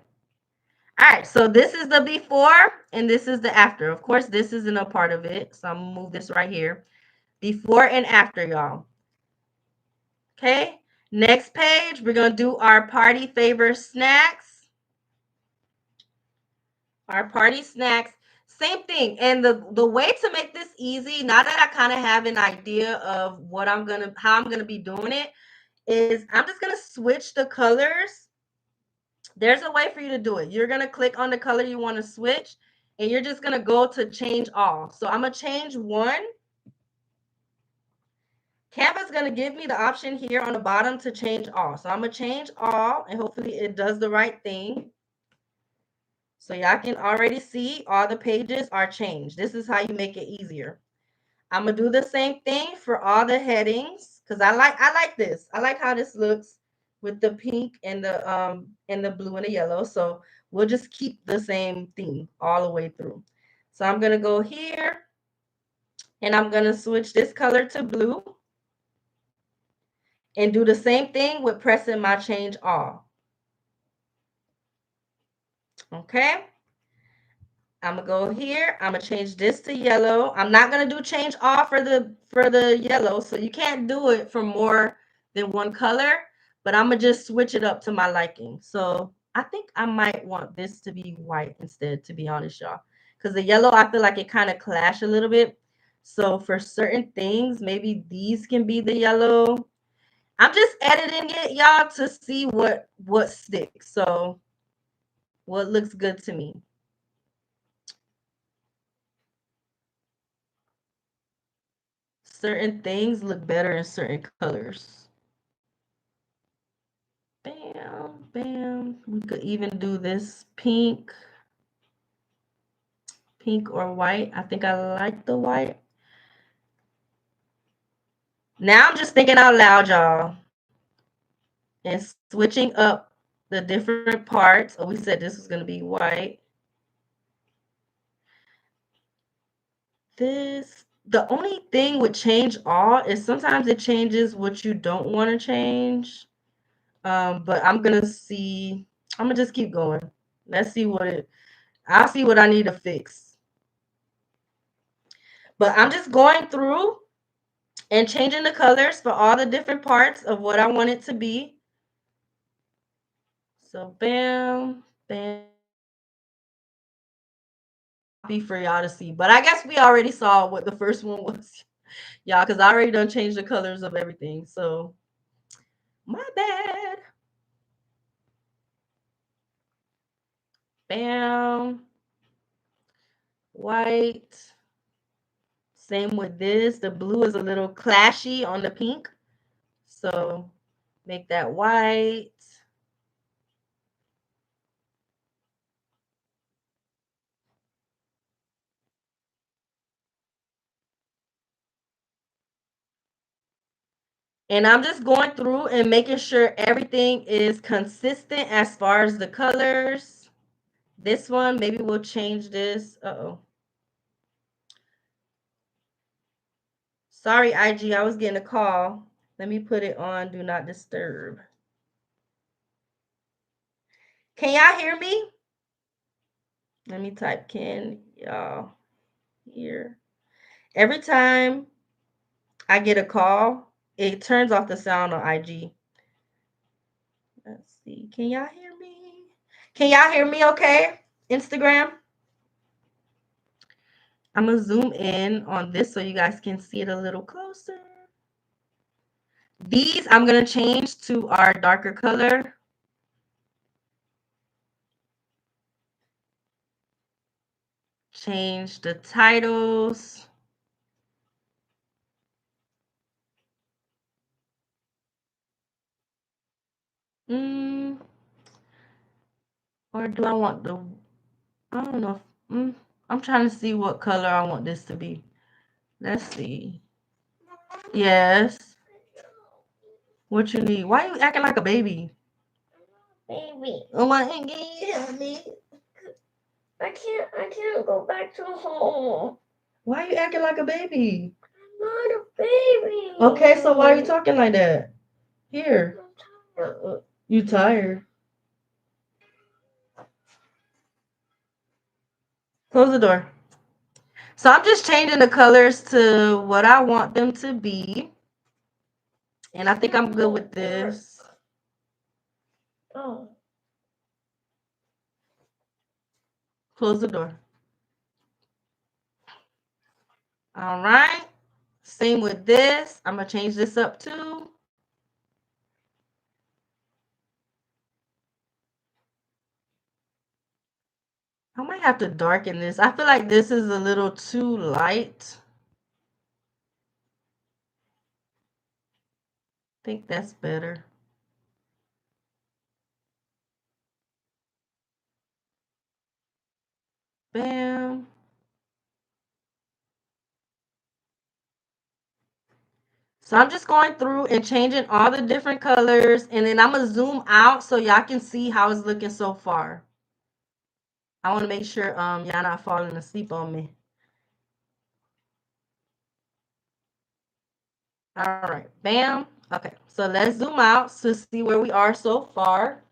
All right. So this is the before and this is the after. Of course, this isn't a part of it. So I'm going to move this right here. Before and after, y'all. Okay. Next page, we're going to do our party favor snacks. Our party snacks. Same thing. And the way to make this easy, now that I kind of have an idea of what how I'm gonna be doing it, is I'm just gonna switch the colors. There's a way for you to do it. You're gonna click on the color you want to switch, and you're just gonna go to change all. So I'm gonna change one. Canva's gonna give me the option here on the bottom to change all. So I'm gonna change all, and hopefully it does the right thing. So y'all can already see all the pages are changed. This is how you make it easier. I'm gonna do the same thing for all the headings because I like this. I like how this looks with the pink and the blue and the yellow. So we'll just keep the same theme all the way through. So I'm gonna go here and I'm gonna switch this color to blue and do the same thing with pressing my change all. Okay. I'm gonna go here. I'm gonna change this to yellow. I'm not gonna do change all for the yellow, so you can't do it for more than one color. But I'm gonna just switch it up to my liking. So I think I might want this to be white instead, to be honest, y'all, because the yellow I feel like it kind of clash a little bit. So for certain things, maybe these can be the yellow. I'm just editing it, y'all, to see what sticks. So what looks good to me. Certain things look better in certain colors. Bam, bam. We could even do this pink or white. I think I like the white. Now I'm just thinking out loud, y'all, and switching up the different parts. Oh, we said this was going to be white. The only thing with change all is sometimes it changes what you don't want to change. But I'm going to see. I'm going to just keep going. Let's see I'll see what I need to fix. But I'm just going through and changing the colors for all the different parts of what I want it to be. So bam, bam. Be for y'all to see. But I guess we already saw what the first one was. Y'all, because I already done changed the colors of everything. So my bad. Bam. White. Same with this. The blue is a little clashy on the pink. So make that white. And I'm just going through and making sure everything is consistent as far as the colors. This one, maybe we'll change this. Uh-oh. Sorry, IG, I was getting a call. Let me put it on Do Not Disturb. Can y'all hear me? Let me type can y'all hear. Every time I get a call, it turns off the sound on IG. Let's see. Can y'all hear me? Can y'all hear me okay? Instagram? I'm going to zoom in on this so you guys can see it a little closer. These I'm going to change to our darker color. Change the titles. Or do I want the, I don't know. I'm trying to see what color I want this to be. Let's see. Yes. What you need? Why you acting like a baby? Baby, Oh my, can you help me? I can't go back to home. Why you acting like a baby? I'm not a baby. Okay, so why are you talking like that? Here. I'm tired. You tired? Close the door. So I'm just changing the colors to what I want them to be. And I think I'm good with this. Oh. Close the door. All right. Same with this. I'm going to change this up too. I might have to darken this. I feel like this is a little too light. I think that's better. Bam. So I'm just going through and changing all the different colors, and then I'm going to zoom out so y'all can see how it's looking so far. I want to make sure y'all not falling asleep on me. All right, bam. Okay, so let's zoom out to see where we are so far.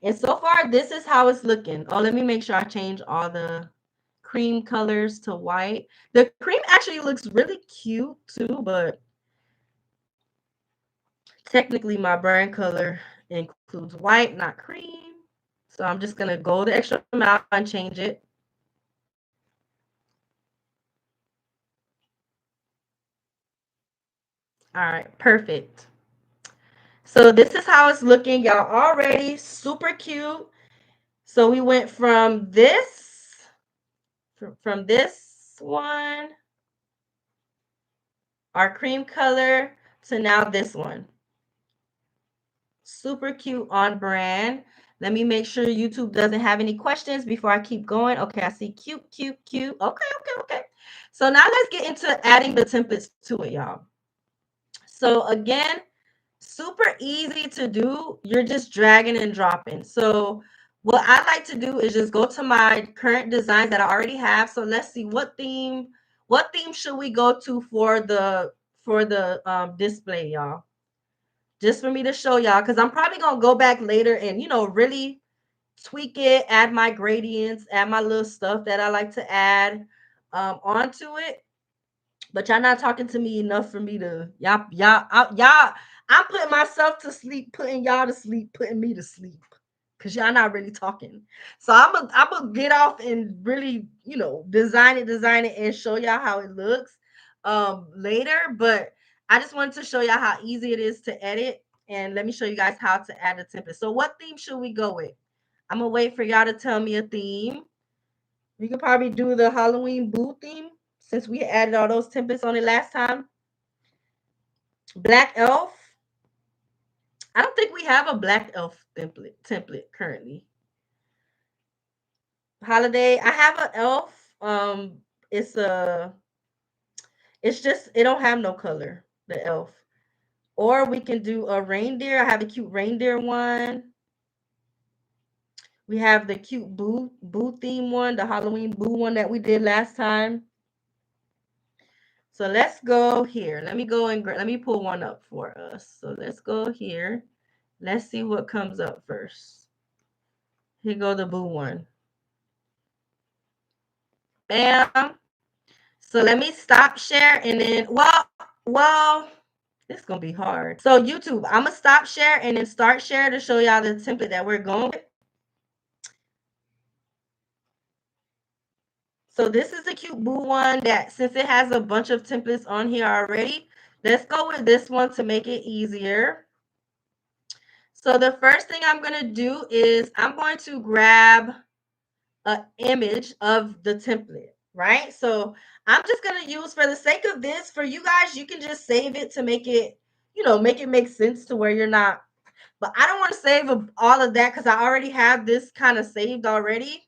And so far, this is how it's looking. Oh, let me make sure I change all the cream colors to white. The cream actually looks really cute too, but technically my brand color includes white, not cream. So I'm just going to go the extra mile and change it. All right, perfect. So this is how it's looking. Y'all already super cute. So we went from this one, our cream color, to now this one. Super cute, on brand. Let me make sure YouTube doesn't have any questions before I keep going. Okay, I see cute. Okay. So now let's get into adding the templates to it, y'all. So again, super easy to do. You're just dragging and dropping. So what I like to do is just go to my current designs that I already have. So let's see what theme should we go to for the display, y'all. Just for me to show y'all, because I'm probably gonna go back later and really tweak it, add my gradients, add my little stuff that I like to add onto it. But y'all not talking to me enough for me to y'all. I'm putting myself to sleep, putting y'all to sleep, putting me to sleep, because y'all not really talking. So I'm gonna get off and really design it and show y'all how it looks later. But I just wanted to show y'all how easy it is to edit, and let me show you guys how to add a template. So what theme should we go with? I'm gonna wait for y'all to tell me a theme. We could probably do the Halloween Boo theme, since we added all those templates on it last time. Black Elf. I don't think we have a Black Elf template currently. Holiday. I have an elf. It's a. It's just it don't have no color. The elf. Or we can do a reindeer. I have a cute reindeer one. We have the cute boo theme one, the Halloween Boo one that we did last time. So let's go here. Let me go and let me pull one up for us. So let's go here. Let's see what comes up first. Here go the boo one. Bam. So let me stop share and then well, it's gonna be hard. So YouTube, I'm gonna stop share and then start share to show y'all the template that we're going with. So this is the cute boo one that, since it has a bunch of templates on here already, Let's go with this one to make it easier. So the first thing I'm going to do is I'm going to grab an image of the template, right? So I'm just going to use, for the sake of this, for you guys, you can just save it to make it, make it make sense to where you're not. But I don't want to save all of that because I already have this kind of saved already.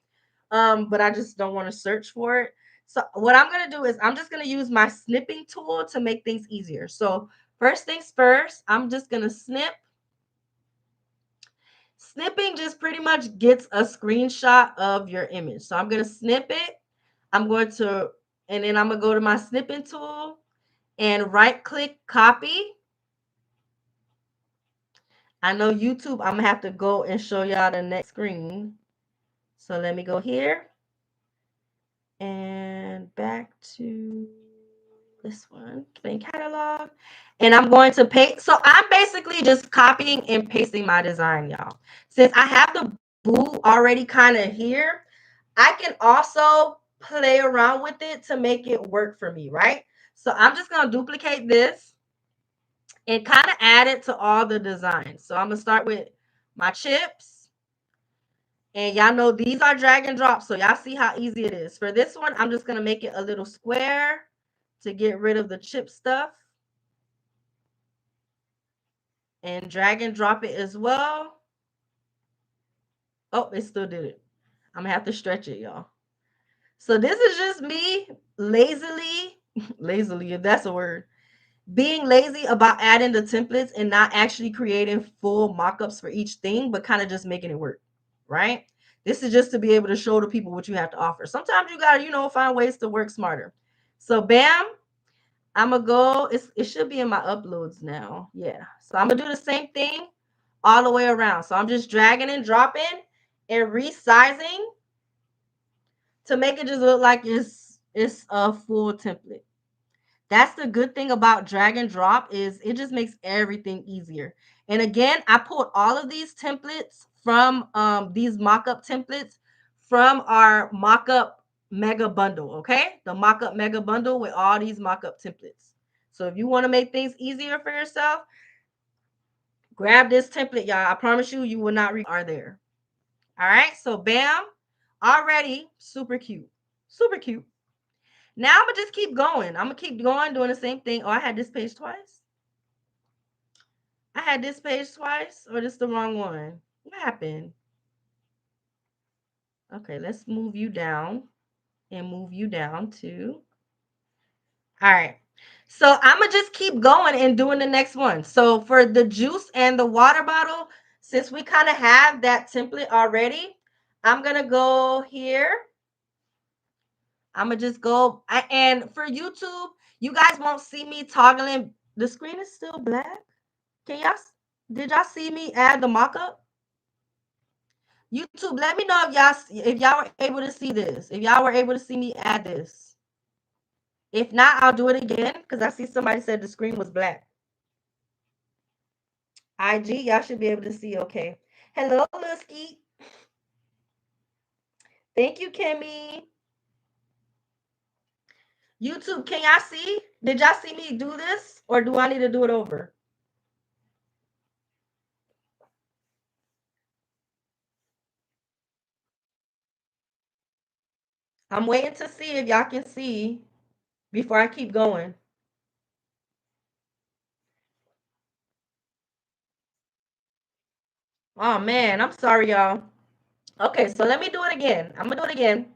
But I just don't want to search for it. So what I'm going to do is I'm just going to use my snipping tool to make things easier. So first things first, I'm just going to snip. Snipping just pretty much gets a screenshot of your image. So I'm going to snip it. And then I'm going to go to my snipping tool and right click copy. I know YouTube, I'm going to have to go and show y'all the next screen. So let me go here and back to this one, main catalog. And I'm going to paste. So I'm basically just copying and pasting my design, y'all. Since I have the boo already kind of here, I can also play around with it to make it work for me, right? So I'm just going to duplicate this and kind of add it to all the designs. So I'm going to start with my chips. And y'all know these are drag and drop, so y'all see how easy it is. For this one, I'm just going to make it a little square to get rid of the chip stuff. And drag and drop it as well. Oh, it still did it. I'm going to have to stretch it, y'all. So this is just me lazily, if that's a word, being lazy about adding the templates and not actually creating full mock-ups for each thing, but kind of just making it work, right? This is just to be able to show the people what you have to offer. Sometimes you got to, find ways to work smarter. So bam, I'm going to go. It should be in my uploads now. Yeah. So I'm going to do the same thing all the way around. So I'm just dragging and dropping and resizing to make it just look like it's a full template. That's the good thing about drag and drop is it just makes everything easier. And again, I pulled all of these templates from these mock-up templates from our mock-up mega bundle, okay? The mock-up mega bundle with all these mock-up templates. So if you want to make things easier for yourself, grab this template, y'all. I promise you, you will not are there. All right, so bam, already super cute. Super cute. Now I'm going to just keep going. I'm going to keep going, doing the same thing. Oh, I had this page twice. I had this page twice, or this the wrong one? What happened? Okay, let's move you down and move you down too. All right. So I'm going to just keep going and doing the next one. So for the juice and the water bottle, since we kind of have that template already, I'm going to go here. I'm going to just go. And for YouTube, you guys won't see me toggling. The screen is still black. Did y'all see me add the mock-up? YouTube, let me know if y'all were able to see this. If y'all were able to see me add this. If not, I'll do it again because I see somebody said the screen was black. IG, y'all should be able to see okay. Hello, Lusky. Thank you, Kimmy. YouTube, can y'all see? Did y'all see me do this or do I need to do it over? I'm waiting to see if y'all can see before I keep going. Oh, man, I'm sorry, y'all. Okay, so let me do it again. I'm going to do it again.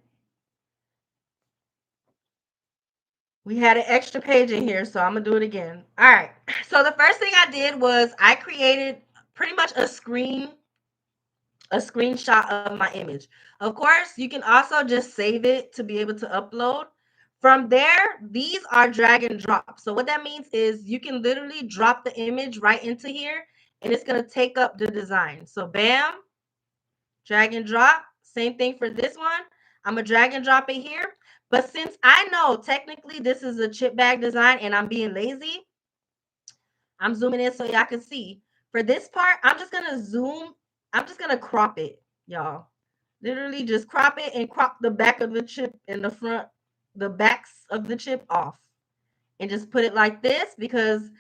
We had an extra page in here, so I'm going to do it again. All right. So the first thing I did was I created pretty much a screenshot of my image. Of course, you can also just save it to be able to upload. From there, these are drag and drop. So what that means is you can literally drop the image right into here, and it's going to take up the design. So bam, drag and drop. Same thing for this one. I'm going to drag and drop it here. But since I know technically this is a chip bag design and I'm being lazy, I'm zooming in so y'all can see. For this part, I'm just going to zoom. I'm just going to crop it, y'all. Literally just crop it and crop the back of the chip and the front, the backs of the chip off. and just put it like this, because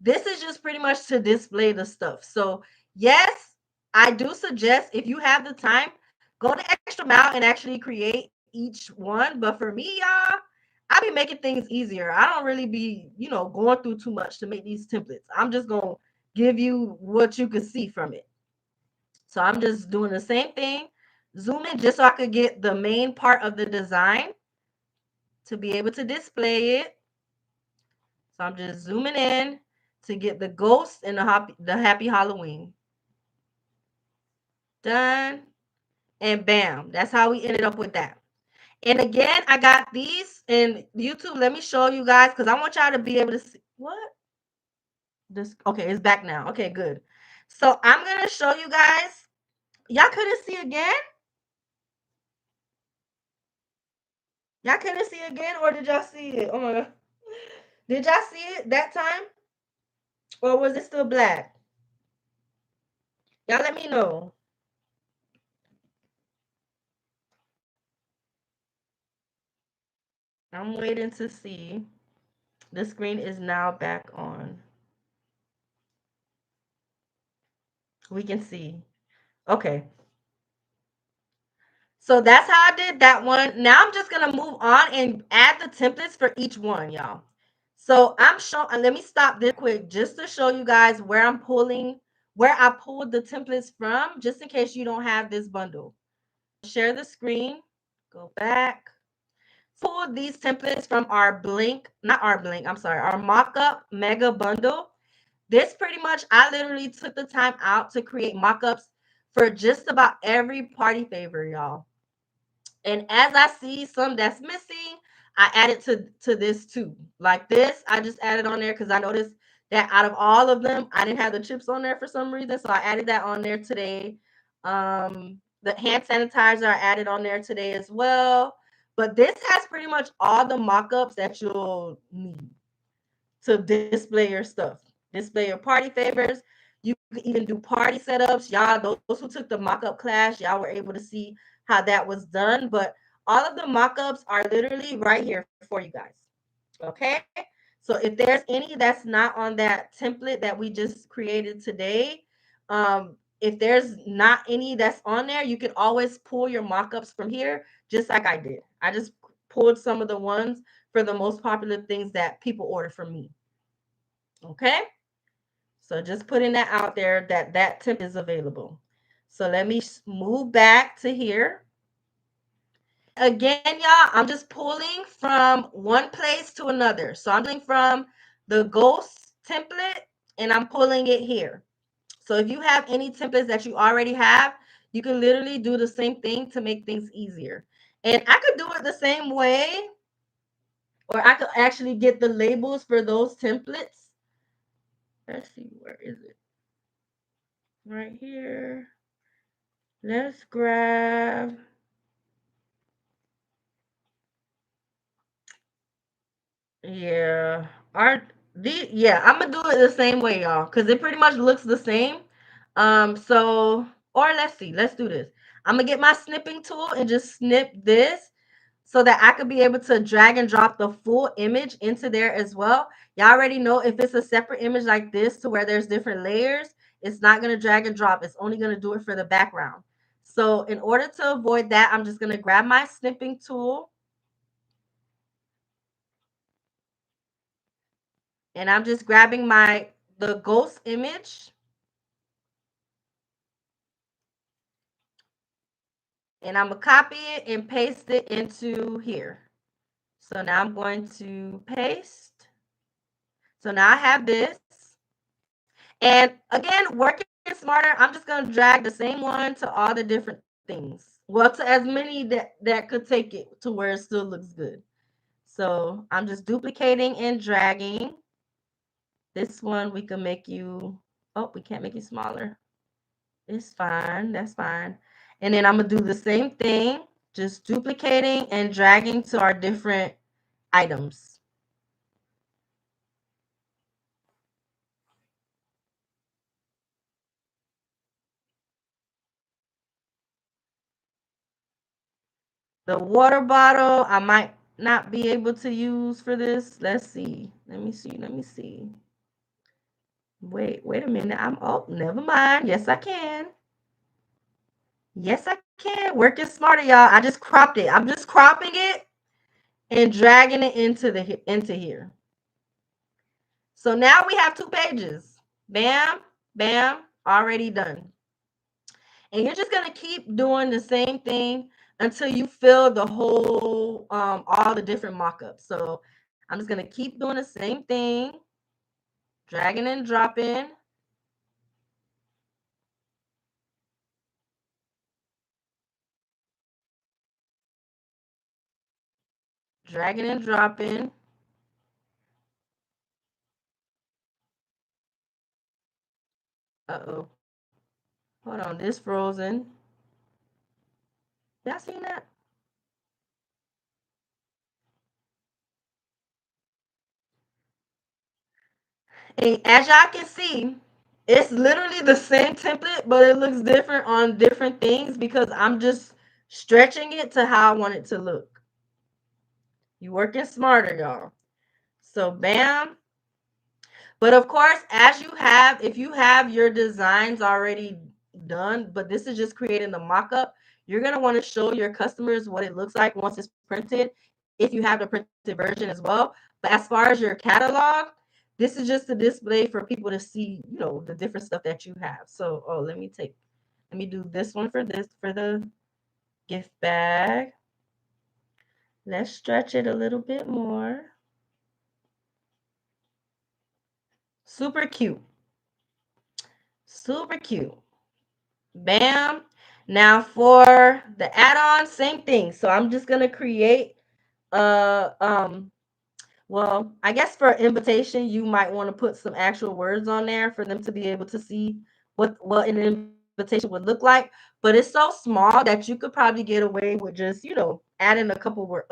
this is just pretty much to display the stuff. So yes, I do suggest, if you have the time, go the extra mile and actually create each one. But for me, y'all, I be making things easier. I don't really be, going through too much to make these templates. I'm just gonna give you what you can see from it. So I'm just doing the same thing, zoom in just so I could get the main part of the design to be able to display it. So I'm just zooming in to get the ghost and the happy Halloween. Done. And bam, that's how we ended up with that. And again, I got these in YouTube. Let me show you guys, because I want y'all to be able to see. What? This, okay, it's back now. Okay, good. So I'm gonna show you guys. Y'all couldn't see again? Y'all couldn't see again, or did y'all see it? Oh my god. Did y'all see it that time? Or was it still black? Y'all let me know. I'm waiting to see. The screen is now back on. We can see. Okay. So that's how I did that one. Now I'm just going to move on and add the templates for each one, y'all. So I'm showing, let me stop this quick just to show you guys where where I pulled the templates from, just in case you don't have this bundle. Share the screen, go back. Pull these templates from our mock-up mega bundle. This pretty much, I literally took the time out to create mock-ups for just about every party favor, y'all. And as I see some that's missing, I added to this too. Like this, I just added on there because I noticed that out of all of them, I didn't have the chips on there for some reason. So I added that on there today. The hand sanitizer I added on there today as well. But this has pretty much all the mock-ups that you'll need to display your stuff. Display your party favors. You can even do party setups. Y'all, those who took the mock-up class, y'all were able to see how that was done. But all of the mock-ups are literally right here for you guys. Okay? So if there's any that's not on that template that we just created today, if there's not any that's on there, you can always pull your mock-ups from here, just like I did. I just pulled some of the ones for the most popular things that people order from me. Okay? So just putting that out there that temp is available. So let me move back to here. Again, y'all, I'm just pulling from one place to another. So I'm pulling from the ghost template and I'm pulling it here. So if you have any templates that you already have, you can literally do the same thing to make things easier. And I could do it the same way, or I could actually get the labels for those templates. Let's see, where is it? Right here. Let's grab. Yeah. I'm gonna do it the same way, y'all, because it pretty much looks the same. So, or let's see, let's do this. I'm gonna get my snipping tool and just snip this so that I could be able to drag and drop the full image into there as well. Y'all already know if it's a separate image like this to where there's different layers, it's not gonna drag and drop. It's only gonna do it for the background. So in order to avoid that, I'm just gonna grab my snipping tool. And I'm just grabbing the ghost image. And I'm going to copy it and paste it into here. So now I'm going to paste. So now I have this. And again, working smarter, I'm just going to drag the same one to all the different things. Well, to as many that could take it to where it still looks good. So I'm just duplicating and dragging. This one we can make you, oh, we can't make it smaller. It's fine. That's fine. And then I'm going to do the same thing, just duplicating and dragging to our different items. The water bottle, I might not be able to use for this? Let's see. Let me see. Wait a minute. Oh, never mind. Yes, I can. Yes, I can. Working smarter, y'all. I just cropped it. I'm just cropping it and dragging it into here. So now we have 2 pages. Bam, bam, already done. And you're just going to keep doing the same thing until you fill the whole all the different mock-ups. So I'm just going to keep doing the same thing, dragging and dropping. Dragging and dropping. Uh-oh. Hold on, this frozen. Y'all seen that? And as y'all can see, it's literally the same template, but it looks different on different things because I'm just stretching it to how I want it to look. You working smarter, y'all. So bam. But of course, if you have your designs already done, but this is just creating the mock-up, you're going to want to show your customers what it looks like once it's printed, if you have the printed version as well. But as far as your catalog, this is just a display for people to see, the different stuff that you have. So, let me do this one for the gift bag. Let's stretch it a little bit more. Super cute. Super cute. Bam. Now for the add-on, same thing. So I'm just gonna create well, I guess for invitation, you might want to put some actual words on there for them to be able to see what an invitation would look like. But it's so small that you could probably get away with just, adding a couple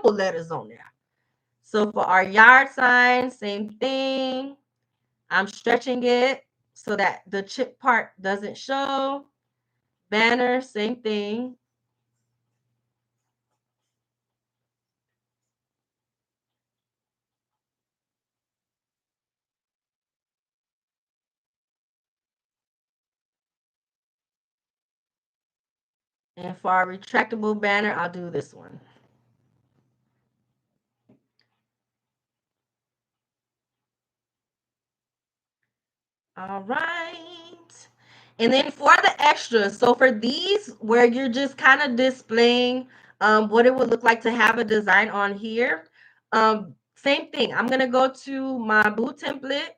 letters on there. So for our yard sign, same thing. I'm stretching it so that the chip part doesn't show. Banner, same thing. And for our retractable banner, I'll do this one. All right. And then for the extras, so for these where you're just kind of displaying what it would look like to have a design on here, same thing. I'm going to go to my Boo template.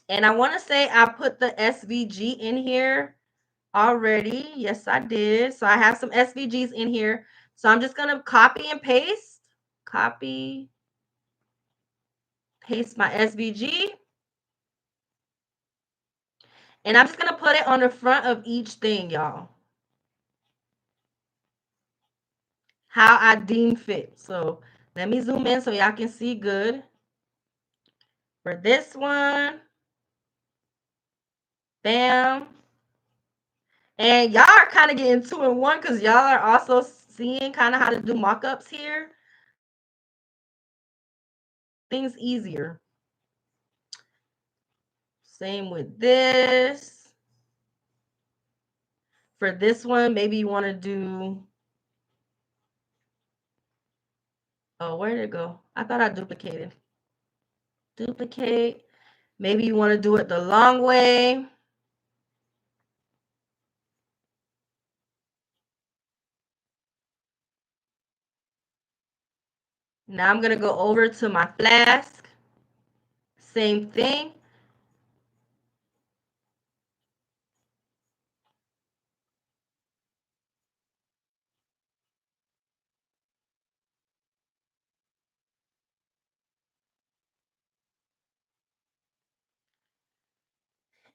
And I want to say I put the SVG in here already. Yes, I did. So I have some SVGs in here. So I'm just going to copy and paste. Copy, paste my SVG. And I'm just going to put it on the front of each thing, y'all. How I deem fit. So let me zoom in so y'all can see good. For this one, bam. And y'all are kind of getting 2 in 1 because y'all are also seeing kind of how to do mock-ups here. Things easier. Same with this. For this one, maybe you want to do, oh, where did it go? I thought I duplicated. Duplicate. Maybe you want to do it the long way. Now I'm going to go over to my flask. Same thing.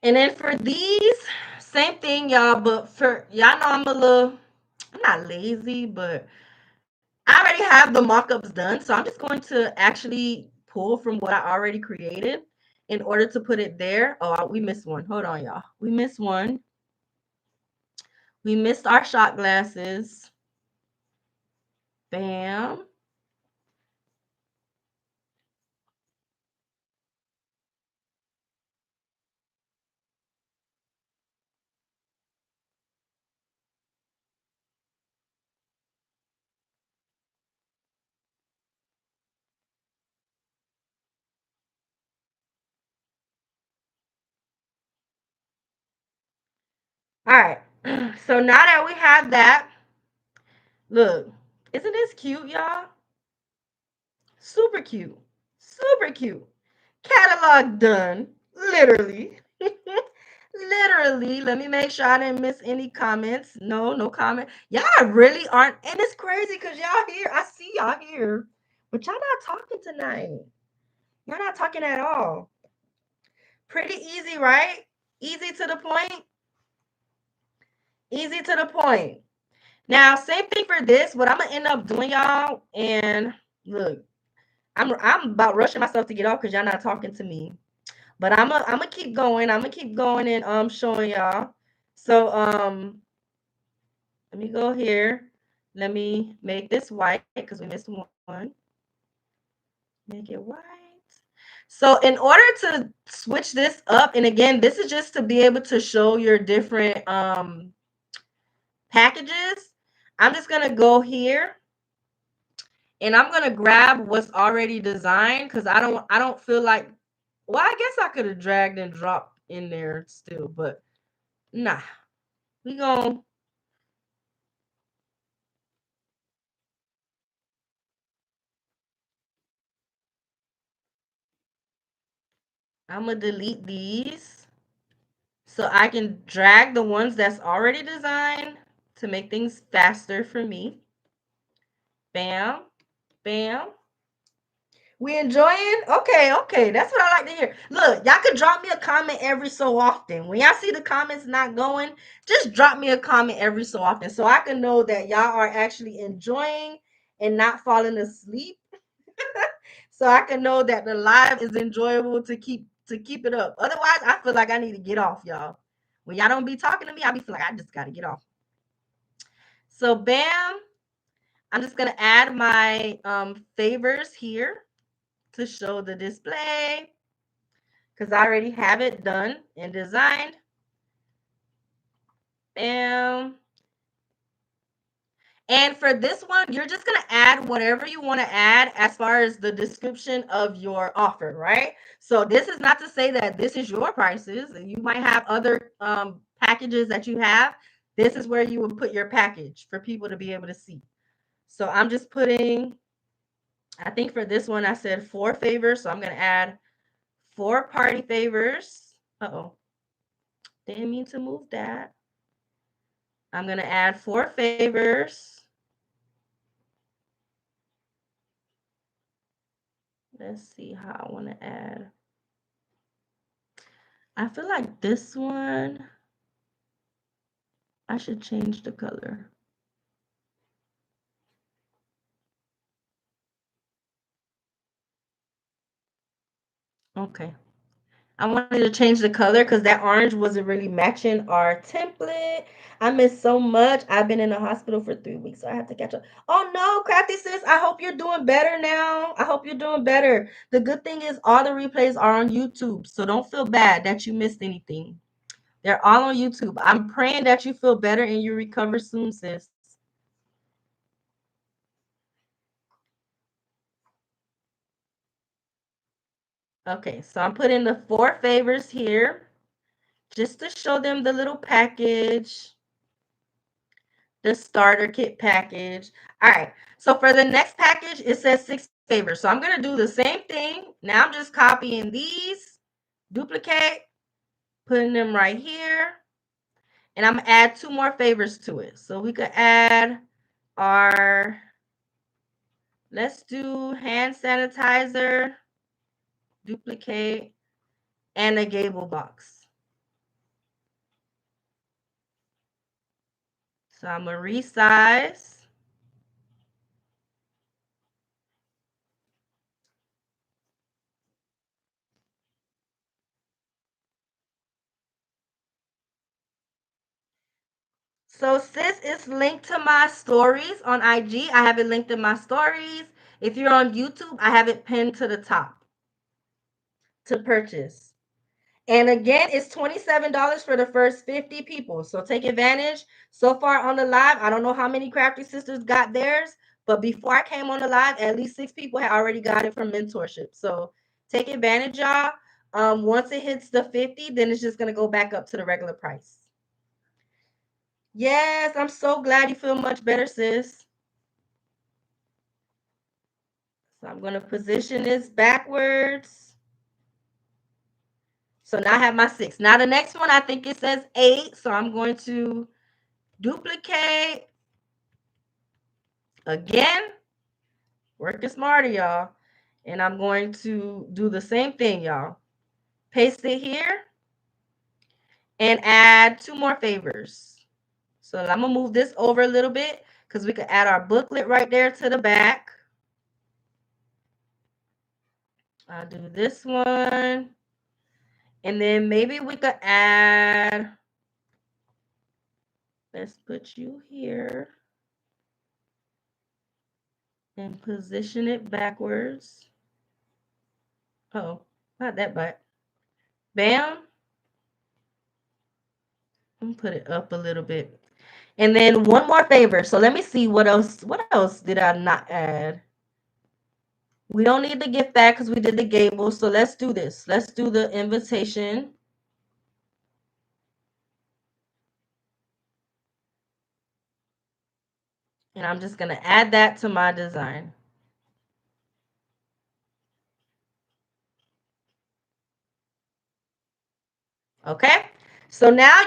And then for these, same thing, y'all. But for y'all know I'm not lazy, but I already have the mock-ups done. So I'm just going to actually pull from what I already created in order to put it there. Oh, we missed one. Hold on, y'all. We missed one. We missed our shot glasses. Bam. All right. So now that we have that, look, isn't this cute, y'all? Super cute. Super cute. Catalog done. Literally. Literally. Let me make sure I didn't miss any comments. No, no comment. Y'all really aren't. And it's crazy because y'all here. I see y'all here. But y'all not talking tonight. Y'all not talking at all. Pretty easy, right? Easy to the point. Easy to the point. Now, same thing for this. What I'm gonna end up doing, y'all, and look, I'm about rushing myself to get off because y'all not talking to me. But I'm gonna keep going. I'm gonna keep going and showing y'all. So let me go here. Let me make this white because we missed one. Make it white. So in order to switch this up, and again, this is just to be able to show your different packages. I'm just gonna go here and I'm gonna grab what's already designed because I don't feel like, well, I guess I could have dragged and dropped in there still, but nah. We going I'm gonna delete these so I can drag the ones that's already designed to make things faster for me. Bam, bam. We enjoying? Okay, okay. That's what I like to hear. Look, y'all can drop me a comment every so often. When y'all see the comments not going, just drop me a comment every so often so I can know that y'all are actually enjoying and not falling asleep. So I can know that the live is enjoyable to keep it up. Otherwise, I feel like I need to get off, y'all. When y'all don't be talking to me, I be feel like I just gotta get off. So bam, I'm just gonna add my favors here to show the display because I already have it done and designed. Bam. And for this one, you're just going to add whatever you want to add as far as the description of your offer, right? So this is not to say that this is your prices. You might have other packages that you have. This is where you would put your package for people to be able to see. So I'm just putting, I think for this one, I said 4 favors. So I'm going to add 4 party favors. Uh-oh. Didn't mean to move that. I'm going to add 4 favors. Let's see how I want to add. I feel like this one, I should change the color. Okay. I wanted to change the color because that orange wasn't really matching our template. I miss so much. I've been in the hospital for 3 weeks, so I have to catch up. Oh no, Crafty Sis, I hope you're doing better now. I hope you're doing better. The good thing is all the replays are on YouTube, so don't feel bad that you missed anything. They're all on YouTube. I'm praying that you feel better and you recover soon, sis. Okay, so I'm putting the 4 favors here just to show them the little package, the starter kit package. All right, so for the next package, it says 6 favors. So I'm going to do the same thing. Now I'm just copying these, duplicate, putting them right here, and I'm going to add 2 more favors to it. So we could add our, let's do hand sanitizer, duplicate, and a gable box. So I'm going to resize. So sis is linked to my stories on IG. I have it linked in my stories. If you're on YouTube, I have it pinned to the top to purchase. And again, it's $27 for the first 50 people. So take advantage. So far on the live, I don't know how many Crafty Sisters got theirs, but before I came on the live, at least 6 people had already got it from mentorship. So take advantage, y'all. Once it hits the 50, then it's just going to go back up to the regular price. Yes, I'm so glad you feel much better, sis. So I'm going to position this backwards. So now I have my 6. Now the next one, I think it says 8. So I'm going to duplicate again. Working smarter, y'all. And I'm going to do the same thing, y'all. Paste it here and add 2 more favors. So I'm going to move this over a little bit because we could add our booklet right there to the back. I'll do this one. And then maybe we could add, let's put you here and position it backwards. Oh, not that bad. Bam. And put it up a little bit. And then one more favor. So let me see what else. What else did I not add? We don't need the gift bag because we did the gable. So let's do this. Let's do the invitation. And I'm just going to add that to my design. Okay. So now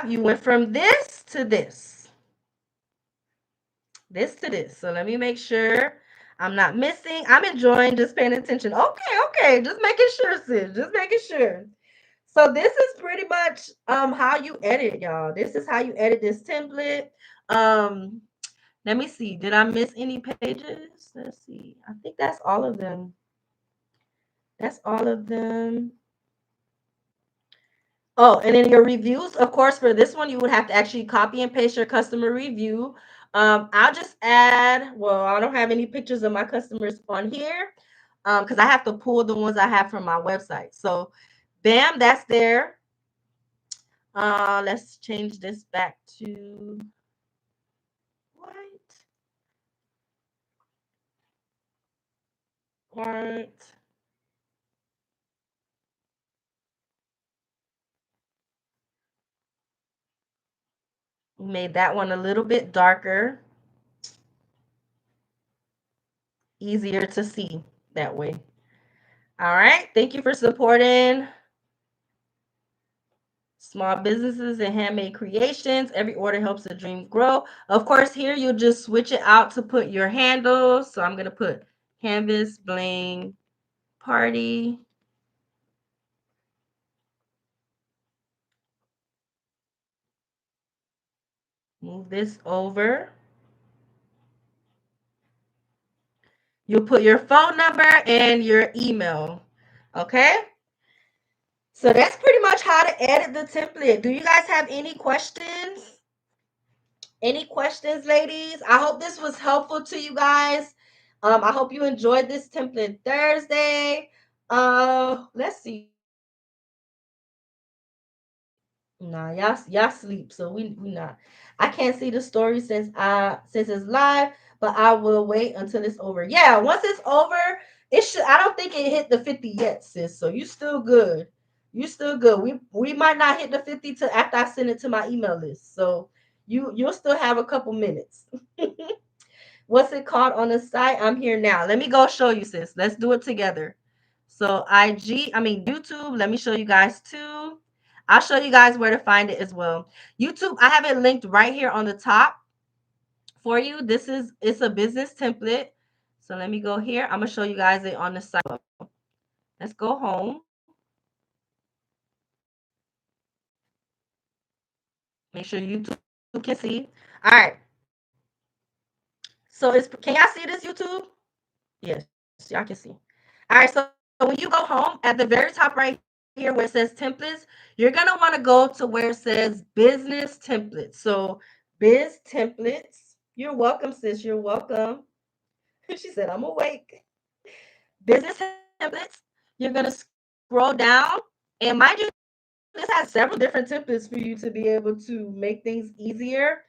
you went from this to this. This to this. So let me make sure I'm not missing. I'm enjoying just paying attention. Okay. Just making sure, sis. Just making sure. So this is pretty much how you edit, y'all. This is how you edit this template. Let me see. Did I miss any pages? Let's see. I think that's all of them. That's all of them. Oh, and then your reviews, of course, for this one, you would have to actually copy and paste your customer review. I'll just add, well, I don't have any pictures of my customers on here because I have to pull the ones I have from my website. So, bam, that's there. Let's change this back to white. White. Made that one a little bit darker. Easier to see that way. All right. Thank you for supporting small businesses and handmade creations. Every order helps the dream grow. Of course, here you'll just switch it out to put your handles. So I'm going to put Canvas Bling Party. Move this over. You'll put your phone number and your email. Okay? So that's pretty much how to edit the template. Do you guys have any questions? Any questions, ladies? I hope this was helpful to you guys. I hope you enjoyed this template Thursday. Let's see. Nah, y'all sleep, so we not. I can't see the story since it's live, but I will wait until it's over. Yeah, once it's over, it should. I don't think it hit the 50 yet, sis. So you still good. You still good. We might not hit the 50 till after I send it to my email list. So you'll still have a couple minutes. What's it called on the site? I'm here now. Let me go show you, sis. Let's do it together. So YouTube. Let me show you guys too. I'll show you guys where to find it as well. YouTube, I have it linked right here on the top for you. It's a business template. So let me go here. I'm gonna show you guys it on the site. Let's go home. Make sure YouTube can see. All right. So can y'all see this, YouTube? Yes, y'all can see. All right, so when you go home, at the very top right here where it says templates, you're gonna want to go to where it says business templates. So biz templates. You're welcome, sis. You're welcome. She said, I'm awake. Business templates. You're gonna scroll down, and mind you, this has several different templates for you to be able to make things easier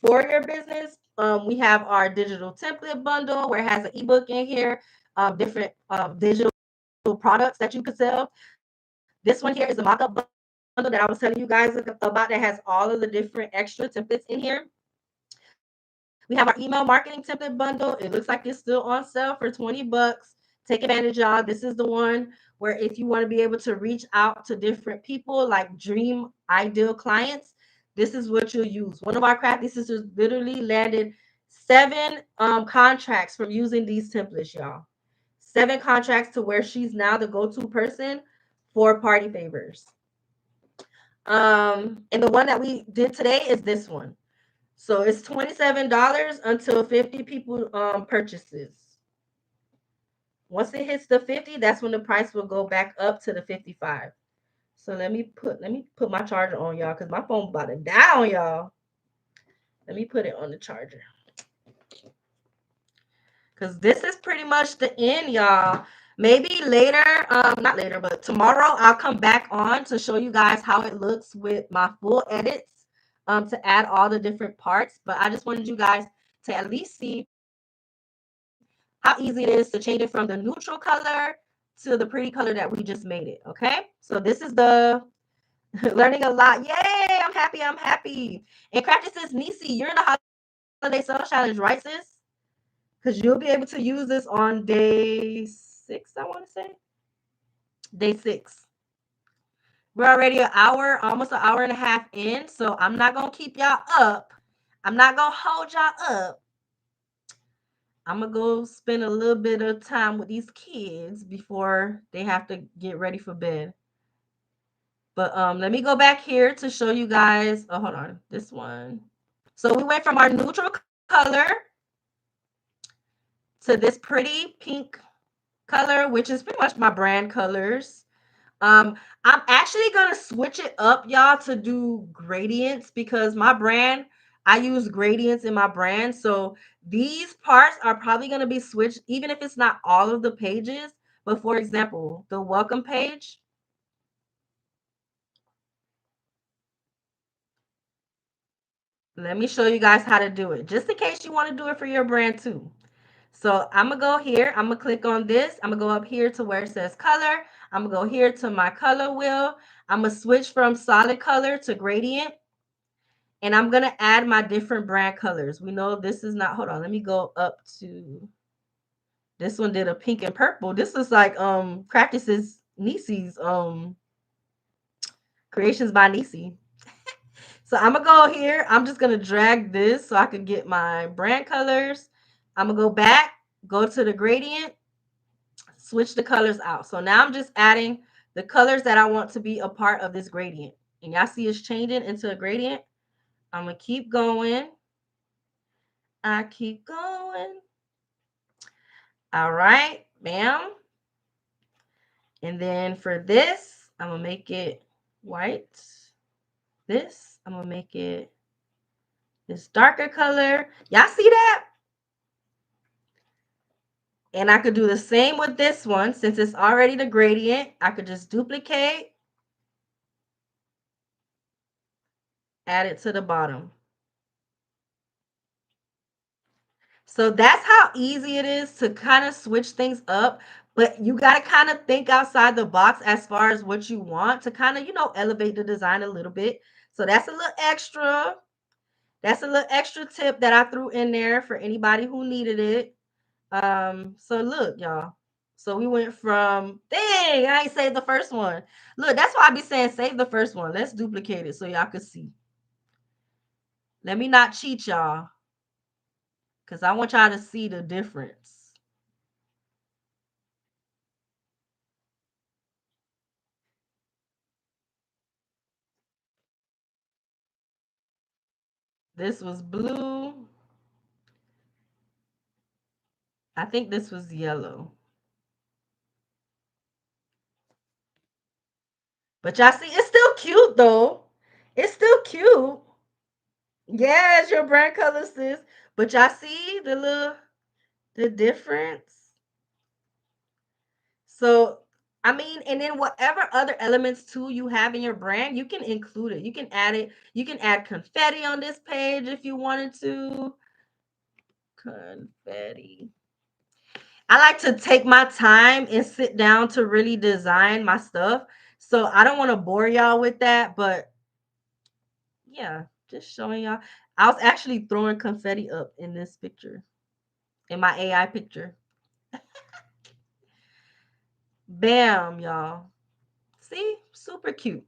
for your business. We have our digital template bundle where it has an ebook in here, different digital products that you could sell. This one here is the mock-up that I was telling you guys about that has all of the different extra templates in here. We have our email marketing template bundle. It looks like it's still on sale for 20 bucks. Take advantage, y'all. This is the one where if you want to be able to reach out to different people, like dream ideal clients, this is what you'll use. One of our crafty sisters literally landed 7 contracts from using these templates, y'all. 7 contracts to where she's now the go-to person for party favors. And the one that we did today is this one. So it's $27 until 50 people purchases. Once it hits the 50, that's when the price will go back up to the 55. So let me put my charger on, y'all, because my phone about to die on y'all. Let me put it on the charger. Because this is pretty much the end, y'all. Maybe later, not later, but tomorrow I'll come back on to show you guys how it looks with my full edits to add all the different parts. But I just wanted you guys to at least see how easy it is to change it from the neutral color to the pretty color that we just made it, okay? So this is the learning a lot. Yay, I'm happy, I'm happy. And Crafty says, Nisi, you're in the Holiday Sales Challenge, right, sis? Because you'll be able to use this on day 6, I want to say. Day 6. We're already an hour, almost an hour and a half in, so I'm not going to keep y'all up. I'm not going to hold y'all up. I'm going to go spend a little bit of time with these kids before they have to get ready for bed. But let me go back here to show you guys. Oh, hold on. This one. So we went from our neutral color to this pretty pink color, which is pretty much my brand colors. I'm actually going to switch it up, y'all, to do gradients because my brand, I use gradients in my brand. So these parts are probably going to be switched, even if it's not all of the pages. But for example, the welcome page. Let me show you guys how to do it, just in case you want to do it for your brand too. So I'm going to go here. I'm going to click on this. I'm going to go up here to where it says color. I'm going to go here to my color wheel. I'm going to switch from solid color to gradient. And I'm going to add my different brand colors. We know this is not, hold on, let me go up to, this one did a pink and purple. This is like Crafty Nisi's Creations by Nisi. So I'm going to go here. I'm just going to drag this so I can get my brand colors. I'm going to go back, go to the gradient, switch the colors out. So now I'm just adding the colors that I want to be a part of this gradient. And y'all see it's changing into a gradient. I'm going to keep going. I keep going. All right, bam. And then for this, I'm going to make it white. This, I'm going to make it this darker color. Y'all see that? And I could do the same with this one. Since it's already the gradient, I could just duplicate, add it to the bottom. So that's how easy it is to kind of switch things up. But you got to kind of think outside the box as far as what you want to kind of, elevate the design a little bit. So that's a little extra. That's a little extra tip that I threw in there for anybody who needed it. So look, y'all. So we went from, dang, I ain't saved the first one. Look, that's why I be saying save the first one. Let's duplicate it so y'all can see. Let me not cheat y'all, because I want y'all to see the difference. This was blue. I think this was yellow. But y'all see, it's still cute though. It's still cute. Yeah, it's your brand color, sis. But y'all see the difference? So, I mean, and then whatever other elements too you have in your brand, you can include it. You can add it. You can add confetti on this page if you wanted to. Confetti. I like to take my time and sit down to really design my stuff. So I don't want to bore y'all with that, but yeah, just showing y'all. I was actually throwing confetti up in this picture, in my AI picture. Bam, y'all. See? Super cute.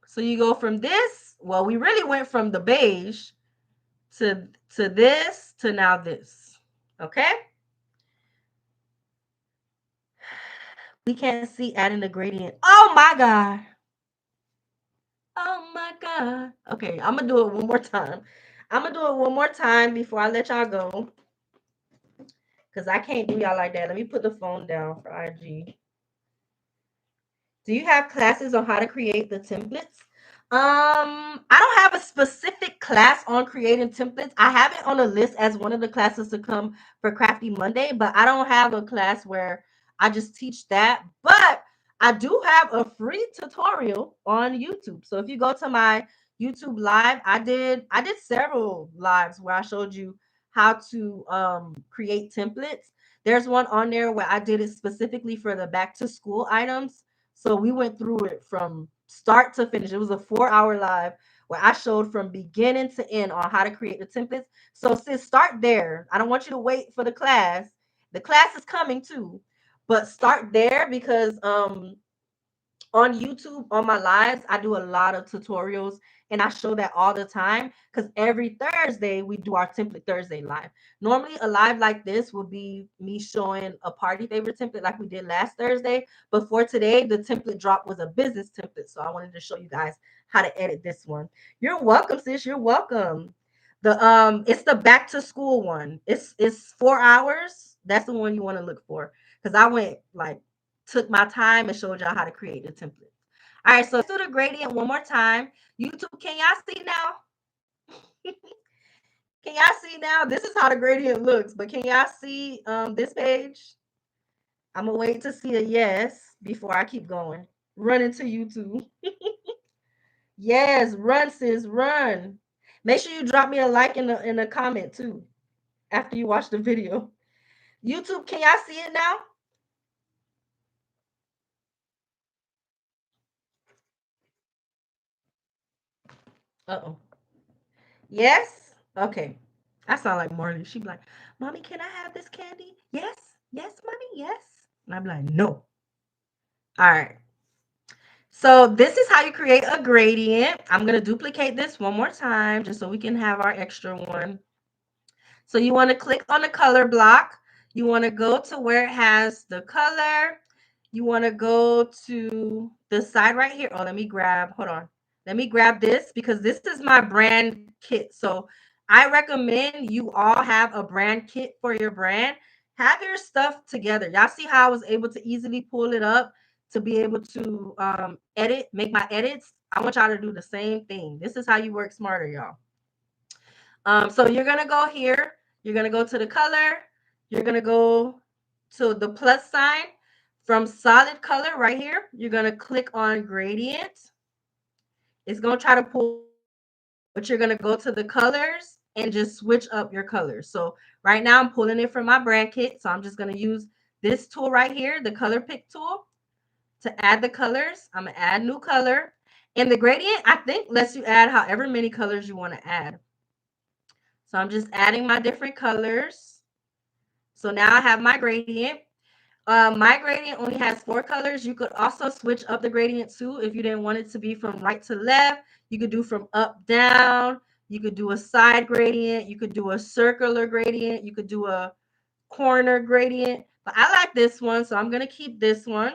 So you go from this, well, we really went from the beige to this to now this. Okay? We can't see adding the gradient. Oh my God. Oh my God. Okay, I'm gonna do it one more time. I'm gonna do it one more time before I let y'all go. Because I can't do y'all like that. Let me put the phone down for IG. Do you have classes on how to create the templates? I don't have a specific class on creating templates. I have it on a list as one of the classes to come for Crafty Monday, but I don't have a class where I just teach that. But I do have a free tutorial on YouTube. So if you go to my YouTube live, I did several lives where I showed you how to create templates. There's one on there where I did it specifically for the back to school items. So we went through it from start to finish. It was a 4-hour live where I showed from beginning to end on how to create the templates. So sis, start there. I don't want you to wait for the class. The class is coming too, but start there because on YouTube, on my lives, I do a lot of tutorials and I show that all the time because every Thursday we do our Template Thursday live. Normally, a live like this will be me showing a party favorite template like we did last Thursday. But for today, the template drop was a business template. So I wanted to show you guys how to edit this one. You're welcome, sis. You're welcome. It's the back to school one. It's 4 hours. That's the one you want to look for because I went like took my time and showed y'all how to create the template. All right, so let's do the gradient one more time. YouTube, can y'all see now? Can y'all see now? This is how the gradient looks, but can y'all see this page? I'm gonna wait to see a yes before I keep going. Run into YouTube. Yes, run, sis, run. Make sure you drop me a like in the comment too after you watch the video. YouTube, can y'all see it now? Uh-oh. Yes? Okay. I sound like Marley. She'd be like, Mommy, can I have this candy? Yes. Yes, Mommy. Yes. And I'm like, no. All right. So this is how you create a gradient. I'm going to duplicate this one more time just so we can have our extra one. So you want to click on the color block. You want to go to where it has the color. You want to go to the side right here. Oh, hold on. Let me grab this because this is my brand kit. So I recommend you all have a brand kit for your brand. Have your stuff together. Y'all see how I was able to easily pull it up to be able to make my edits. I want y'all to do the same thing. This is how you work smarter, y'all. So you're gonna go here, you're gonna go to the color, you're gonna go to the plus sign from solid color right here. You're gonna click on gradient. It's gonna try to pull, but you're gonna go to the colors and just switch up your colors. So right now I'm pulling it from my brand kit. So I'm just gonna use this tool right here, the color pick tool, to add the colors. I'm gonna add new color. And the gradient, I think, lets you add however many colors you want to add. So I'm just adding my different colors. So now I have my gradient. My gradient only has 4 colors. You could also switch up the gradient too if you didn't want it to be from right to left. You could do from up down. You could do a side gradient. You could do a circular gradient. You could do a corner gradient. But I like this one, so I'm going to keep this one.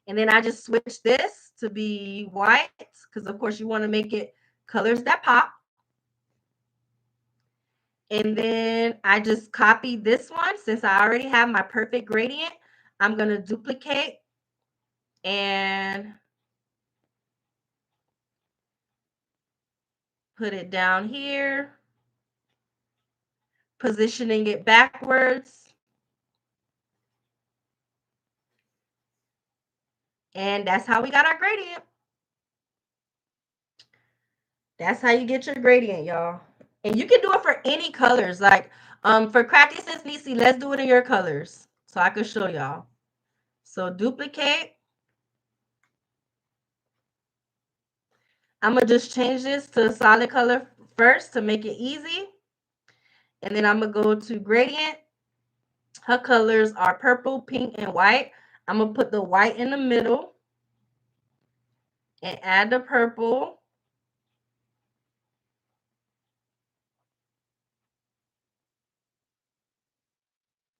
And then I just switch this to be white because, of course, you want to make it colors that pop. And then I just copied this one. Since I already have my perfect gradient, I'm going to duplicate and put it down here, positioning it backwards. And that's how we got our gradient. That's how you get your gradient, y'all. And you can do it for any colors. Like for Crafty Sis Nisi, let's do it in your colors so I can show y'all. So duplicate. I'm going to just change this to a solid color first to make it easy. And then I'm going to go to gradient. Her colors are purple, pink, and white. I'm going to put the white in the middle and add the purple.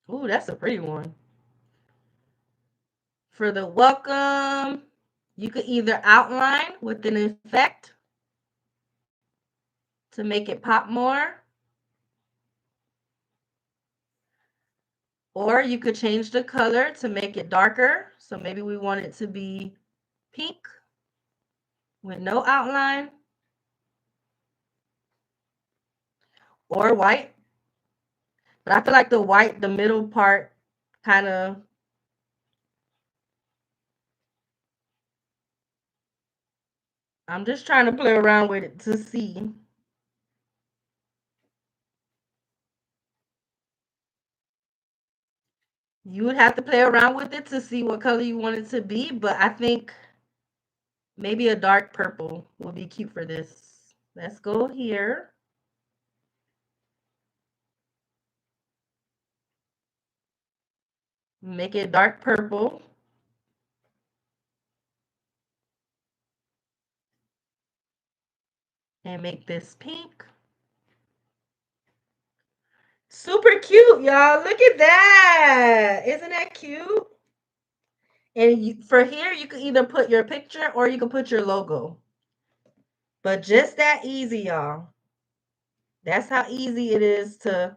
Ooh, that's a pretty one. For the welcome, you could either outline with an effect to make it pop more, or you could change the color to make it darker. So maybe we want it to be pink with no outline, or white. But I feel like the white, the middle part, kind of, I'm just trying to play around with it to see. You would have to play around with it to see what color you want it to be, but I think maybe a dark purple will be cute for this. Let's go here. Make it dark purple. And make this pink. Super cute, y'all. Look at that. Isn't that cute? And for here, you can either put your picture or you can put your logo. But just that easy, y'all. That's how easy it is to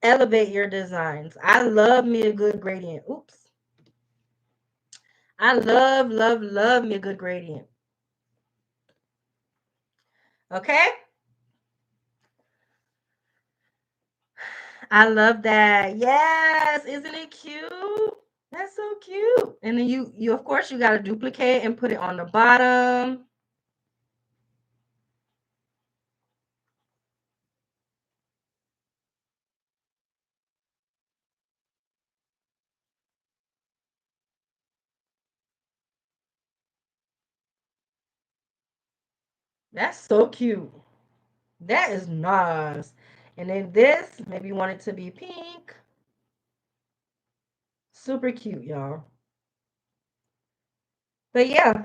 elevate your designs. I love me a good gradient. Oops. I love, love, love me a good gradient. Okay? I love that. Yes. Isn't it cute? That's so cute. And then you of course you got to duplicate and put it on the bottom. That's so cute. That is nice. And then this, maybe you want it to be pink. Super cute, y'all. But yeah,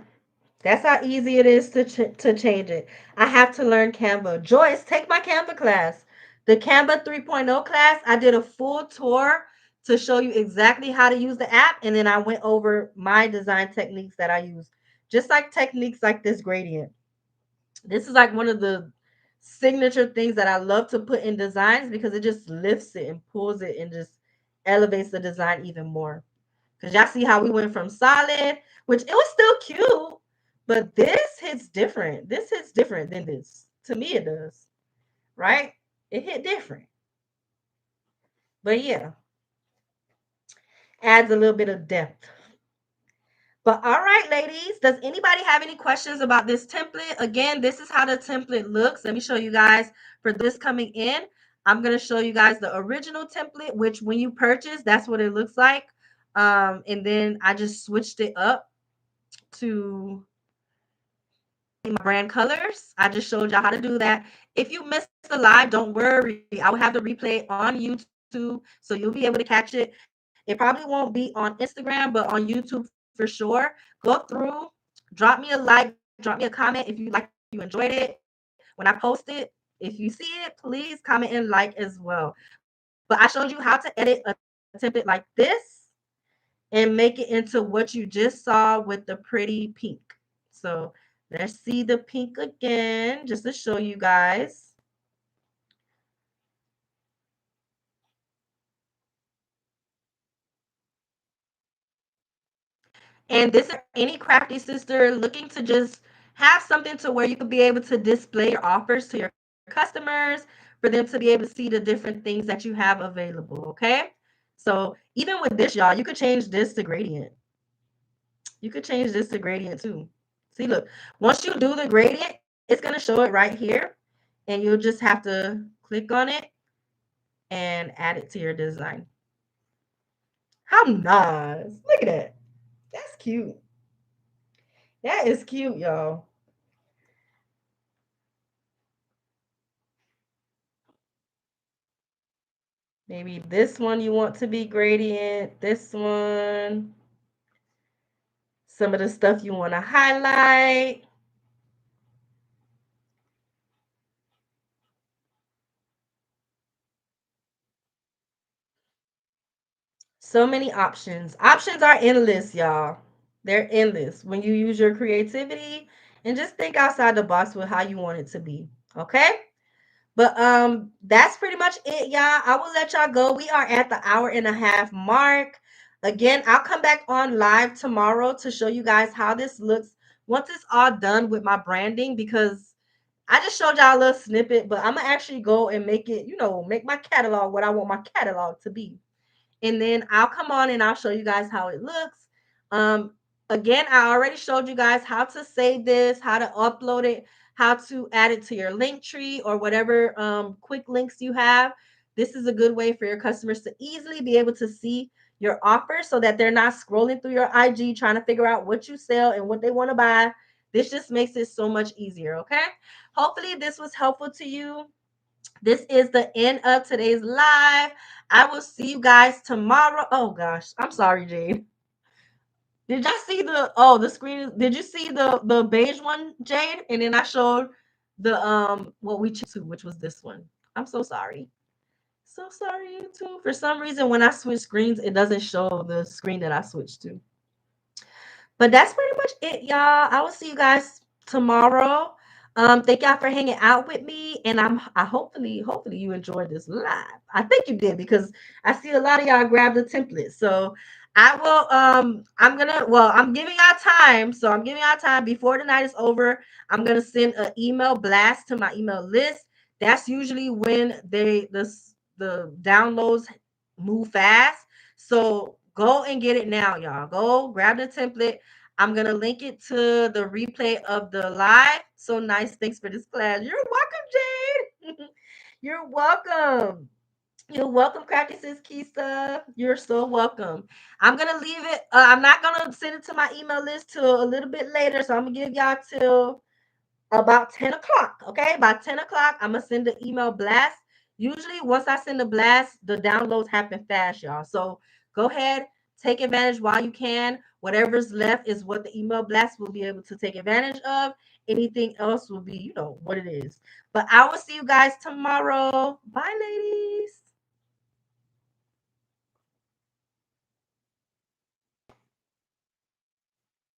that's how easy it is to change it. I have to learn Canva. Joyce, take my Canva class. The Canva 3.0 class, I did a full tour to show you exactly how to use the app. And then I went over my design techniques that I use. Just like techniques like this gradient. This is like one of the signature things that I love to put in designs because it just lifts it and pulls it and just elevates the design even more. Because y'all see how we went from solid, which it was still cute, but this hits different. This hits different than this. To me, it does. Right? It hit different. But yeah, adds a little bit of depth. But all right, ladies, does anybody have any questions about this template? Again, this is how the template looks. Let me show you guys for this coming in. I'm going to show you guys the original template, which when you purchase, that's what it looks like. And then I just switched it up to my brand colors. I just showed y'all how to do that. If you missed the live, don't worry. I will have the replay on YouTube, so you'll be able to catch it. It probably won't be on Instagram, but on YouTube for sure. Go through, drop me a like, drop me a comment if you enjoyed it. When I post it, if you see it, please comment and like as well. But I showed you how to edit a template like this and make it into what you just saw with the pretty pink. So let's see the pink again, just to show you guys. And this is any crafty sister looking to just have something to where you could be able to display your offers to your customers, for them to be able to see the different things that you have available, okay? So even with this, y'all, you could change this to gradient. You could change this to gradient too. See, look, once you do the gradient, it's going to show it right here. And you'll just have to click on it and add it to your design. How nice. Look at that. That's cute. That is cute, y'all. Maybe this one you want to be gradient. This one. Some of the stuff you want to highlight. So many options. Options are endless, y'all. They're endless when you use your creativity and just think outside the box with how you want it to be. Okay? But that's pretty much it, y'all. I will let y'all go. We are at the hour and a half mark. Again, I'll come back on live tomorrow to show you guys how this looks once it's all done with my branding, because I just showed y'all a little snippet, but I'm gonna actually go and make it, make my catalog what I want my catalog to be. And then I'll come on and I'll show you guys how it looks. Um, Again, I already showed you guys how to save this, how to upload it, how to add it to your link tree or whatever quick links you have. This is a good way for your customers to easily be able to see your offer so that they're not scrolling through your IG trying to figure out what you sell and what they want to buy. This just makes it so much easier, okay? Hopefully this was helpful to you. This is the end of today's live. I will see you guys tomorrow. Oh gosh, I'm sorry, Jade. Did y'all see the screen? Did you see the beige one, Jade? And then I showed the what we chose to, which was this one. I'm so sorry. So sorry, YouTube. For some reason, when I switch screens, it doesn't show the screen that I switched to. But that's pretty much it, y'all. I will see you guys tomorrow. Thank y'all for hanging out with me, and I hopefully you enjoyed this live. I think you did because I see a lot of y'all grab the template. So I will. I'm giving y'all time. So I'm giving y'all time before the night is over. I'm gonna send an email blast to my email list. That's usually when the downloads move fast. So go and get it now, y'all. Go grab the template. I'm gonna link it to the replay of the live. So nice. Thanks for this class. You're welcome, Jade. You're welcome. You're welcome, Cracky Sis Kisa. You're so welcome. I'm gonna leave it. I'm not gonna send it to my email list till a little bit later. So I'm gonna give y'all till about 10 o'clock. Okay, by 10 o'clock, I'm gonna send the email blast. Usually, once I send the blast, the downloads happen fast, y'all. So go ahead, take advantage while you can. Whatever's left is what the email blast will be able to take advantage of. Anything else will be, what it is. But I will see you guys tomorrow. Bye, ladies.